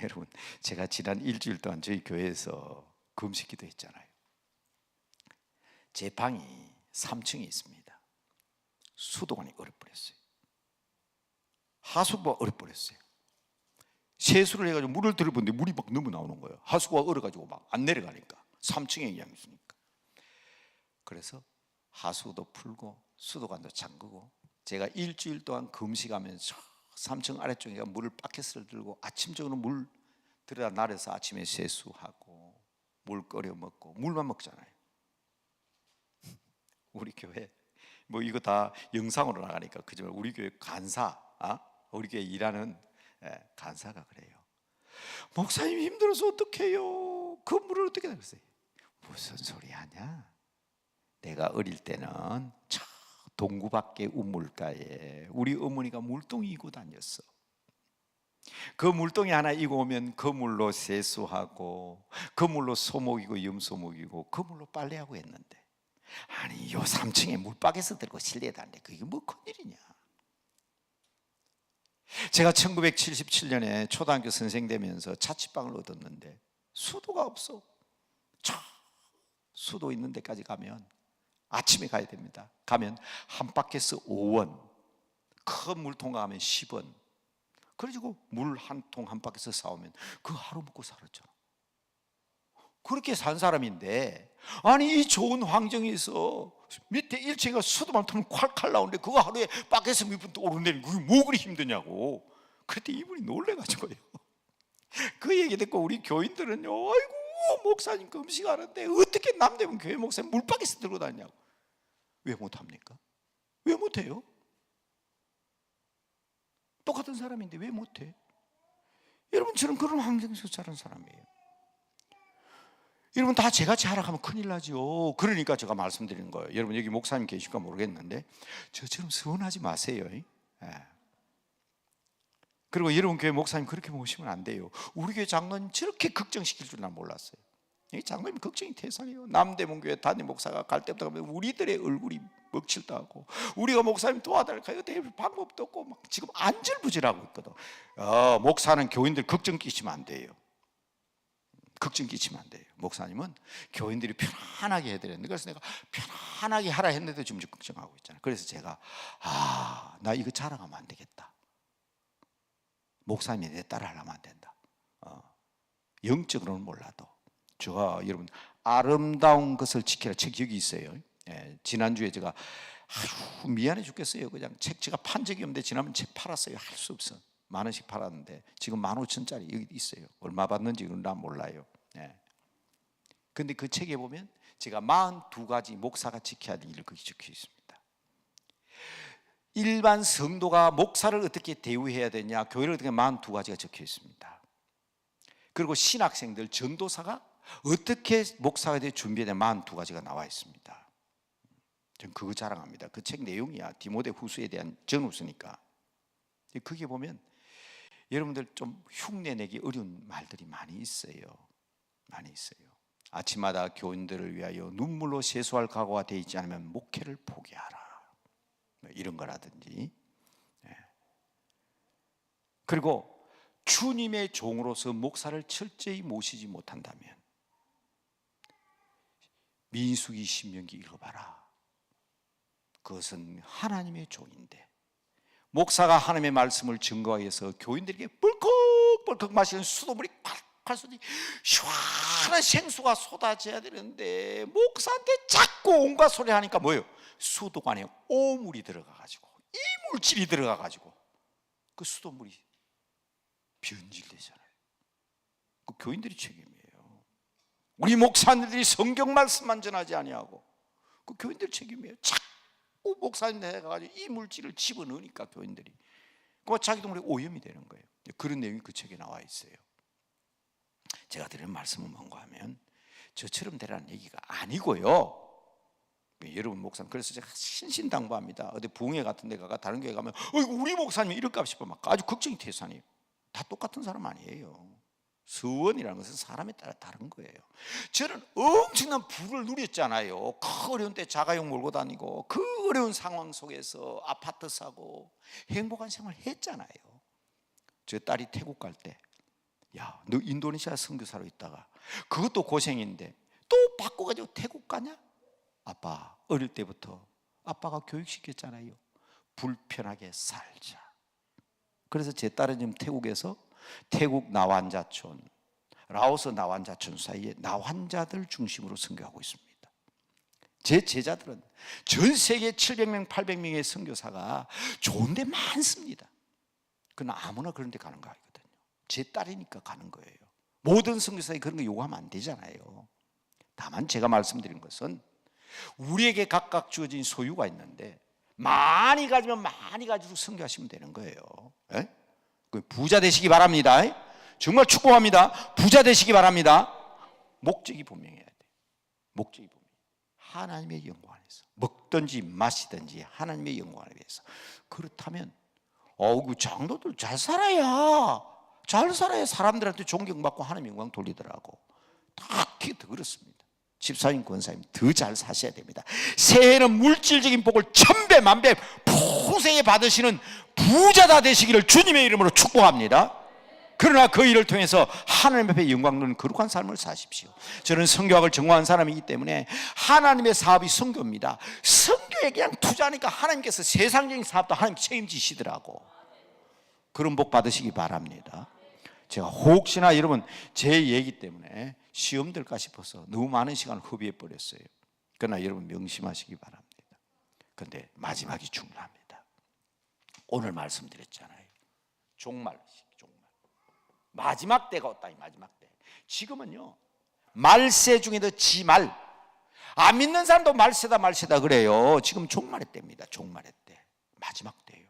여러분 제가 지난 일주일 동안 저희 교회에서 금식기도 했잖아요. 제 방이 3층에 있습니다. 수도관이 얼어버렸어요. 하수구가 얼어버렸어요. 세수를 해가지고 물을 들어보는데 물이 막 너무 나오는 거예요. 하수구가 얼어가지고 막 안 내려가니까. 3층에 그냥 있으니까. 그래서 하수구도 풀고 수도관도 잠그고 제가 일주일 동안 금식하면서 3층 아래쪽에 물을 바켓을 들고 아침적으로 물 들여다 나르서 아침에 세수하고 물 끓여 먹고 물만 먹잖아요. 우리 교회 뭐 이거 다 영상으로 나가니까 그지만 우리 교회 간사, 우리 교회 일하는 간사가 그래요. 목사님 힘들어서 어떡해요? 그 물을 어떻게 나갔어요? 무슨 소리 하냐? 내가 어릴 때는 저 동구 밖에 우물가에 우리 어머니가 물동이 이고 다녔어. 그 물동이 하나 이고 오면 그 물로 세수하고 그 물로 소목이고 염소목이고 그 물로 빨래하고 했는데 아니 요 3층에 물박에서 들고 실내에다 하는데 그게 뭐 큰일이냐. 제가 1977년에 초등학교 선생 되면서 자취방을 얻었는데 수도가 없어. 저 수도 있는 데까지 가면 아침에 가야 됩니다. 가면 한 바켓스 5원, 큰 물통 가면 10원. 그래가지고 물 한 통 한 바켓스 사오면 그 하루 먹고 살았잖아. 그렇게 산 사람인데 아니 이 좋은 환경에서 밑에 1층에 수도만 틀면 콸콸 나오는데 그거 하루에 바켓스 몇 분 오르는데 그게 뭐 그리 힘드냐고. 그때 이분이 놀래가지고요. 그 얘기 듣고 우리 교인들은요, 아이고 목사님 금식하는데 어떻게 남대문 교회 목사님 물바켓스 들고 다니냐고. 왜 못합니까? 왜 못해요? 똑같은 사람인데 왜 못해? 여러분 저는 그런 환경에서 자란 사람이에요. 여러분 다 제같이 하락하면 큰일 나죠. 그러니까 제가 말씀드리는 거예요. 여러분 여기 목사님 계실까 모르겠는데 저처럼 서운하지 마세요. 그리고 여러분 교회 목사님 그렇게 모시면 안 돼요. 우리 교회 장로님 저렇게 걱정시킬 줄 난 몰랐어요. 이 장로님 걱정이 태산이에요. 남대문 교회 담임 목사가 갈 때부터 가면 우리들의 얼굴이 먹칠다고 우리가 목사님 도와달라고 될 방법도 없고 막 지금 안절부절하고 있거든. 목사는 교인들 걱정 끼치면 안 돼요. 걱정 끼치면 안 돼요. 목사님은 교인들이 편안하게 해야 되는데, 그래서 내가 편안하게 하라 했는데 지금 걱정하고 있잖아요. 그래서 제가 나 이거 자랑하면 안 되겠다. 목사님이 내 딸을 하려면 안 된다. 영적으로는 몰라도 제가 여러분 아름다운 것을 지키라 책 여기 있어요. 지난주에 제가 미안해 죽겠어요. 그냥 책 제가 판 적이 없는데 지난번 책 팔았어요. 할 수 없어. 만 원씩 팔았는데 지금 15,000짜리 여기 있어요. 얼마 받는지는 난 몰라요. 근데 그 책에 보면 제가 42가지 목사가 지켜야 될 일을 거기 적혀 있습니다. 일반 성도가 목사를 어떻게 대우해야 되냐, 교회를 어떻게 42가지가 적혀 있습니다. 그리고 신학생들, 전도사가 어떻게 목사가 될 준비해야 되냐 42가지가 나와 있습니다. 전 그거 자랑합니다. 그 책 내용이야. 디모데 후서에 대한 전후서니까. 거기에 보면 여러분들 좀 흉내내기 어려운 말들이 많이 있어요. 많이 있어요. 아침마다 교인들을 위하여 눈물로 세수할 각오가 되어 있지 않으면 목회를 포기하라, 이런 거라든지. 그리고 주님의 종으로서 목사를 철저히 모시지 못한다면 민수기 신명기 읽어봐라. 그것은 하나님의 종인데 목사가 하나님의 말씀을 증거하기 위해서 교인들에게 뻘컥뻘컥 마시는 수돗물이 콸콸 쏟이 시원한 생수가 쏟아져야 되는데 목사한테 자꾸 온갖 소리 하니까 뭐예요? 수도관에 오물이 들어가가지고 이물질이 들어가가지고 그 수돗물이 변질되잖아요. 그 교인들이 책임이에요. 우리 목사님들이 성경 말씀만 전하지 아니하고 그 교인들 책임이에요. 자꾸 목사님 해가지고 이 물질을 집어넣으니까 교인들이 그 자기도 모르게 오염이 되는 거예요. 그런 내용이 그 책에 나와 있어요. 제가 드리는 말씀은 뭔가 하면 저처럼 되라는 얘기가 아니고요. 여러분 목사님, 그래서 제가 신신당부합니다. 어디 부흥회 같은 데 가가 다른 교회 가면 우리 목사님 이럴까 싶어 막 아주 걱정이 태산이에요. 다 똑같은 사람 아니에요. 서원이라는 것은 사람에 따라 다른 거예요. 저는 엄청난 부를 누렸잖아요. 그 어려운 때 자가용 몰고 다니고 그 어려운 상황 속에서 아파트 사고 행복한 생활 했잖아요. 저 딸이 태국 갈 때 야, 너 인도네시아 선교사로 있다가 그것도 고생인데 또 바꿔가지고 태국 가냐? 아빠 어릴 때부터 아빠가 교육시켰잖아요. 불편하게 살자. 그래서 제 딸은 지금 태국에서 태국 나완자촌, 라오스 나완자촌 사이에 나환자들 중심으로 선교하고 있습니다. 제 제자들은 전 세계 700명, 800명의 선교사가 좋은 데 많습니다. 그건 아무나 그런 데 가는 거 아니거든요. 제 딸이니까 가는 거예요. 모든 선교사에 그런 거 요구하면 안 되잖아요. 다만 제가 말씀드린 것은 우리에게 각각 주어진 소유가 있는데 많이 가지면 많이 가지고 선교하시면 되는 거예요. 부자 되시기 바랍니다. 정말 축복합니다. 부자 되시기 바랍니다. 목적이 분명해야 돼. 목적이 분명해. 하나님의 영광을 위해서 먹든지 마시든지 하나님의 영광을 위해서. 그렇다면 그 장로들 잘 살아야 사람들한테 존경받고 하나님 영광 돌리더라고. 딱히 더 그렇습니다. 집사님, 권사님 더 잘 사셔야 됩니다. 새해는 물질적인 복을 천배 만배 풍성히 받으시는 부자다 되시기를 주님의 이름으로 축복합니다. 그러나 그 일을 통해서 하나님 앞에 영광 누리는 거룩한 삶을 사십시오. 저는 선교학을 전공한 사람이기 때문에 하나님의 사업이 선교입니다. 선교에 그냥 투자하니까 하나님께서 세상적인 사업도 하나님 책임지시더라고. 그런 복 받으시기 바랍니다. 제가 혹시나 여러분 제 얘기 때문에 시험 들까 싶어서 너무 많은 시간을 허비해 버렸어요. 그러나 여러분 명심하시기 바랍니다. 그런데 마지막이 중요합니다. 오늘 말씀드렸잖아요. 종말. 마지막 때가 왔다. 이 마지막 때. 지금은요 말세 중에도 지말. 안 믿는 사람도 말세다 그래요. 지금 종말의 때입니다. 종말의 때. 마지막 때예요.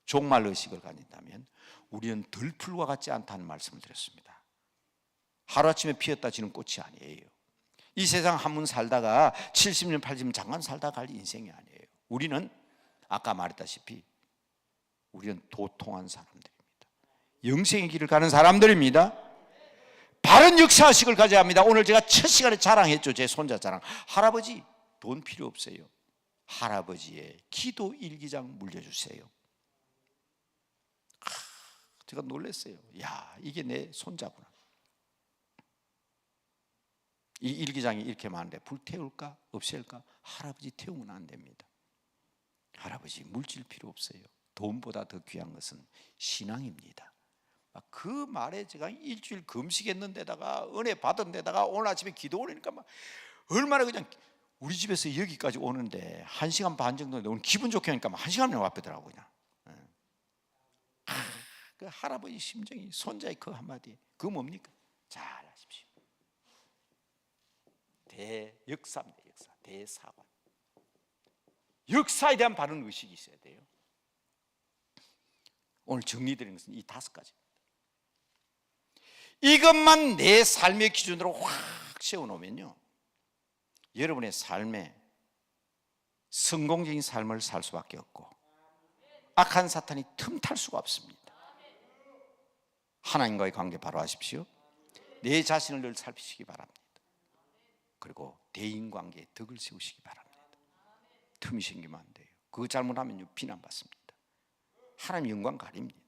종말 의식을 가진다면 우리는 들풀과 같지 않다는 말씀을 드렸습니다. 하루아침에 피었다 지는 꽃이 아니에요. 이 세상 한문 살다가 70년 80년 잠깐 살다 갈 인생이 아니에요. 우리는 아까 말했다시피 우리는 도통한 사람들입니다. 영생의 길을 가는 사람들입니다. 바른 역사의식을 가져야 합니다. 오늘 제가 첫 시간에 자랑했죠. 제 손자 자랑. 할아버지 돈 필요 없어요. 할아버지의 기도 일기장 물려주세요. 제가 놀랐어요. 야, 이게 내 손자구나. 이 일기장이 이렇게 많은데 불태울까 없앨까? 할아버지 태우면 안 됩니다. 할아버지 물질 필요 없어요. 돈보다 더 귀한 것은 신앙입니다. 그 말에 제가 일주일 금식했는데다가 은혜 받은 데다가 오늘 아침에 기도 올리니까 막 얼마나 그냥 우리 집에서 여기까지 오는데 1시간 반 정도인데 오늘 기분 좋게 하니까 1시간이나 와쁘더라고 그냥. 그 할아버지 심정이 손자의 그 한마디 그거 뭡니까? 잘 하십시오. 대역사입니다. 역사. 대사관. 역사에 대한 바른 의식이 있어야 돼요. 오늘 정리드리는 것은 이 5가지. 이것만 내 삶의 기준으로 확 세워놓으면요, 여러분의 삶에 성공적인 삶을 살 수밖에 없고 악한 사탄이 틈탈 수가 없습니다. 하나님과의 관계 바로 하십시오. 내 자신을 늘 살피시기 바랍니다. 그리고 대인관계에 덕을 세우시기 바랍니다. 틈이 생기면 안 돼요. 그거 잘못하면 비난받습니다. 하나님 영광 가립니다.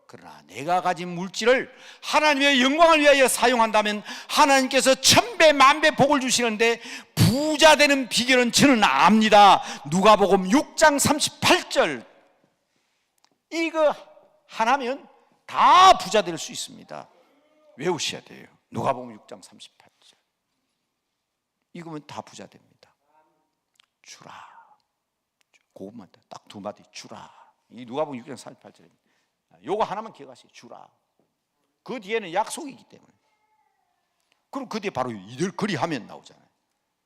그러나 내가 가진 물질을 하나님의 영광을 위하여 사용한다면 하나님께서 1000배 만배 복을 주시는데 부자 되는 비결은 저는 압니다. 누가복음 6장 38절 이거 하나면 다 부자 될 수 있습니다. 외우셔야 돼요. 누가복음 6장 38절 이거면 다 부자 됩니다. 주라. 그것만 딱 2마디 주라. 이 누가복음 6장 38절입니다. 요거 하나만 기억하세요. 주라. 그 뒤에는 약속이기 때문에. 그럼 그 뒤에 바로 이들 그리하면 나오잖아요.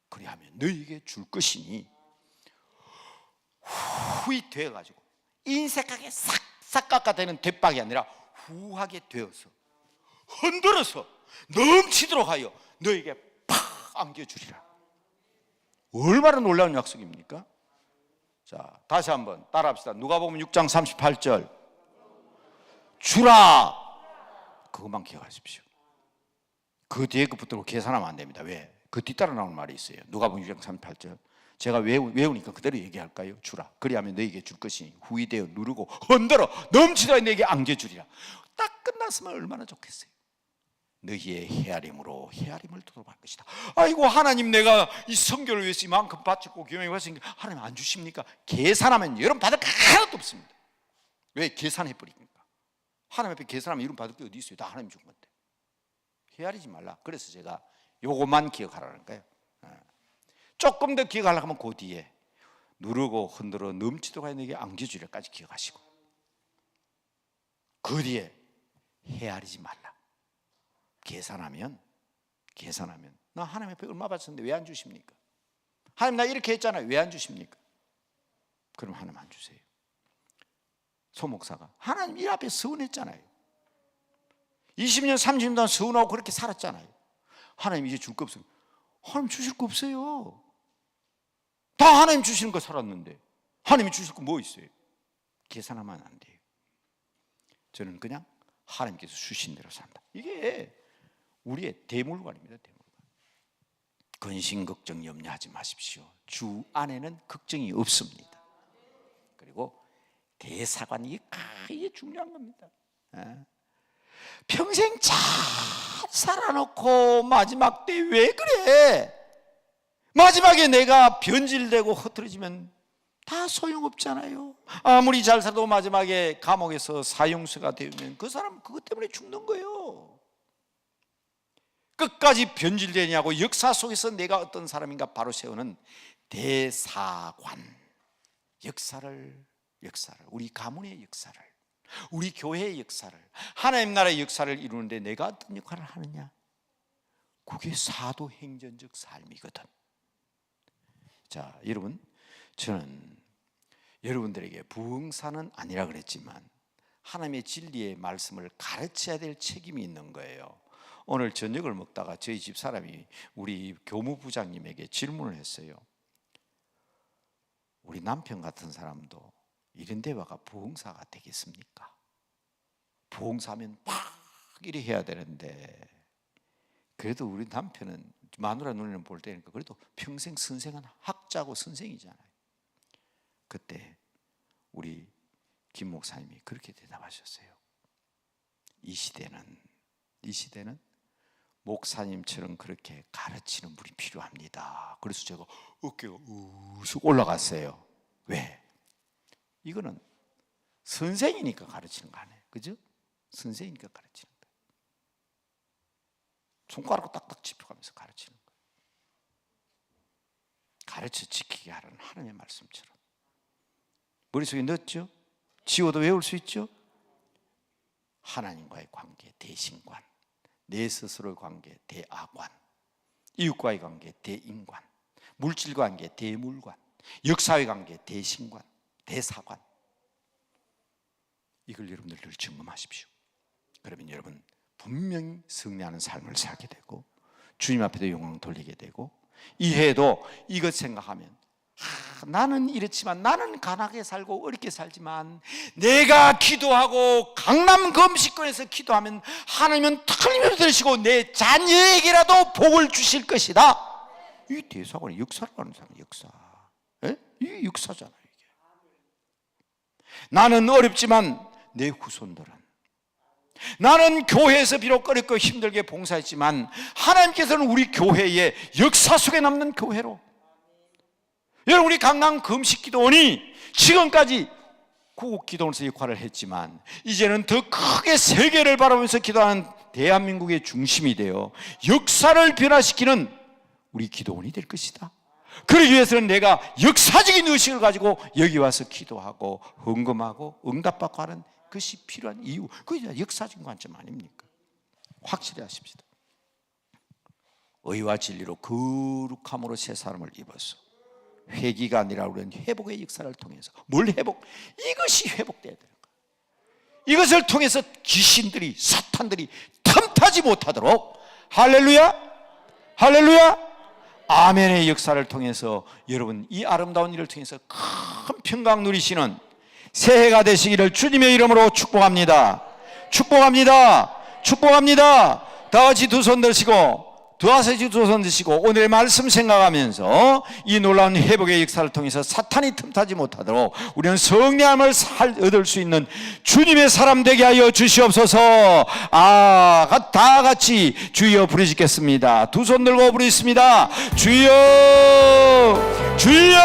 그리하면 너희에게 줄 것이니 후히 되어가지고 인색하게 싹싹 깎아대는 대박이 아니라 후하게 되어서 흔들어서 넘치도록 하여 너에게 팍 안겨주리라. 얼마나 놀라운 약속입니까? 자, 다시 한번 따라합시다. 누가복음 6장 38절 주라. 그것만 기억하십시오. 그 뒤에 것부터 계산하면 안 됩니다. 왜? 그 뒤따라 나오는 말이 있어요. 누가복음 6장 38절 제가 외우니까 그대로 얘기할까요? 주라. 그리하면 너에게 줄 것이니 후히 되어 누르고 흔들어 넘치도록 너에게 안겨주리라. 딱 끝났으면 얼마나 좋겠어요. 너희의 헤아림으로 헤아림을 도록할 것이다. 아이고 하나님 내가 이 선교를 위해서 이만큼 바쳤고 교회에 왔으니까 하나님 안 주십니까? 계산하면 여러분 받을 거 하나도 없습니다. 왜? 계산해버리니까. 하나님 앞에 계산하면 이름 받을 게 어디 있어요? 다 하나님 준 건데. 헤아리지 말라. 그래서 제가 요것만 기억하라니까요. 조금 더 기억하려고 하면 그 뒤에 누르고 흔들어 넘치도록 하여 내게 안겨주리라까지 기억하시고 그 뒤에 헤아리지 말라. 계산하면 나 하나님 앞에 얼마 받았는데 왜 안 주십니까? 하나님 나 이렇게 했잖아요. 왜 안 주십니까? 그럼 하나님 안 주세요. 소 목사가 하나님 일 앞에 서운했잖아요. 20년 30년 동안 서운하고 그렇게 살았잖아요. 하나님 이제 줄 거 없어요. 하나님 주실 거 없어요. 다 하나님 주시는 거 살았는데 하나님이 주실 거 뭐 있어요? 계산하면 안 돼요. 저는 그냥 하나님께서 주신 대로 산다. 이게 우리의 대물관입니다. 대물관. 근심 걱정 염려하지 마십시오. 주 안에는 걱정이 없습니다. 그리고 대사관이 이게 중요한 겁니다. 평생 잘 살아놓고 마지막 때 왜 그래? 마지막에 내가 변질되고 흐트러지면 다 소용없잖아요. 아무리 잘 살아도 마지막에 감옥에서 사형수가 되면 그 사람 그것 때문에 죽는 거예요. 끝까지 변질되냐고 역사 속에서 내가 어떤 사람인가 바로 세우는 대사관. 역사를 우리 가문의 역사를 우리 교회의 역사를 하나님 나라의 역사를 이루는데 내가 어떤 역할을 하느냐? 그게 사도행전적 삶이거든. 자, 여러분 저는 여러분들에게 부흥사는 아니라 그랬지만 하나님의 진리의 말씀을 가르쳐야 될 책임이 있는 거예요. 오늘 저녁을 먹다가 저희 집 사람이 우리 교무부장님에게 질문을 했어요. 우리 남편 같은 사람도 이런 데 와가 부흥사가 되겠습니까? 부흥사면 막 이리 해야 되는데 그래도 우리 남편은 마누라 눈에는 볼 때니까 그래도 평생 선생은 학자고 선생이잖아요. 그때 우리 김 목사님이 그렇게 대답하셨어요. 이 시대는 목사님처럼 그렇게 가르치는 분이 필요합니다. 그래서 제가 어깨가 우쑥 올라갔어요. 왜? 이거는 선생이니까 가르치는 거 아니에요. 그죠? 선생이니까 가르치는 거예요. 손가락으로 딱딱 짚어가면서 가르치는 거예요. 가르쳐 지키게 하라는 하나님의 말씀처럼. 머릿속에 넣었죠? 지워도 외울 수 있죠? 하나님과의 관계 대신관, 내 스스로의 관계 대아관, 이웃과의 관계 대인관, 물질과 관계 대물관, 역사의 관계 대신관, 대사관. 이걸 여러분들 늘 점검하십시오. 그러면 여러분 분명히 승리하는 삶을 살게 되고 주님 앞에도 영광 돌리게 되고, 이 해에도 이것 생각하면 나는 이렇지만, 나는 가난하게 살고 어렵게 살지만 내가 기도하고 강남 금식권에서 기도하면 하나님은 틀림없이 들으시고 내 자녀에게라도 복을 주실 것이다. 이 대사관이 역사라고 하는 사람, 역사. 이 역사잖아요. 이게. 나는 어렵지만 내 후손들은, 나는 교회에서 비록 어렵고 힘들게 봉사했지만 하나님께서는 우리 교회의 역사 속에 남는 교회로, 여러분 우리 강남 금식기도원이 지금까지 구국기도원에서 역할을 했지만 이제는 더 크게 세계를 바라보면서 기도하는 대한민국의 중심이 되어 역사를 변화시키는 우리 기도원이 될 것이다. 그러기 위해서는 내가 역사적인 의식을 가지고 여기 와서 기도하고 헌금하고 응답받고 하는 것이 필요한 이유, 그게 역사적인 관점 아닙니까? 확실히 하십시다. 의와 진리로 거룩함으로 새 사람을 입어서 회개가 아니라 우리는 회복의 역사를 통해서, 뭘 회복? 이것이 회복돼야 되는 거예요. 이것을 통해서 귀신들이, 사탄들이 틈타지 못하도록, 할렐루야, 할렐루야, 아멘의 역사를 통해서 여러분 이 아름다운 일을 통해서 큰 평강 누리시는 새해가 되시기를 주님의 이름으로 축복합니다. 축복합니다. 축복합니다. 다 같이 두 손 드시고, 두 손 드시고 오늘의 말씀 생각하면서 이 놀라운 회복의 역사를 통해서 사탄이 틈타지 못하도록 우리는 성령함을 얻을 수 있는 주님의 사람 되게 하여 주시옵소서. 다 같이 주여 부르짖겠습니다. 두 손 들고 부르짖습니다. 주여, 주여,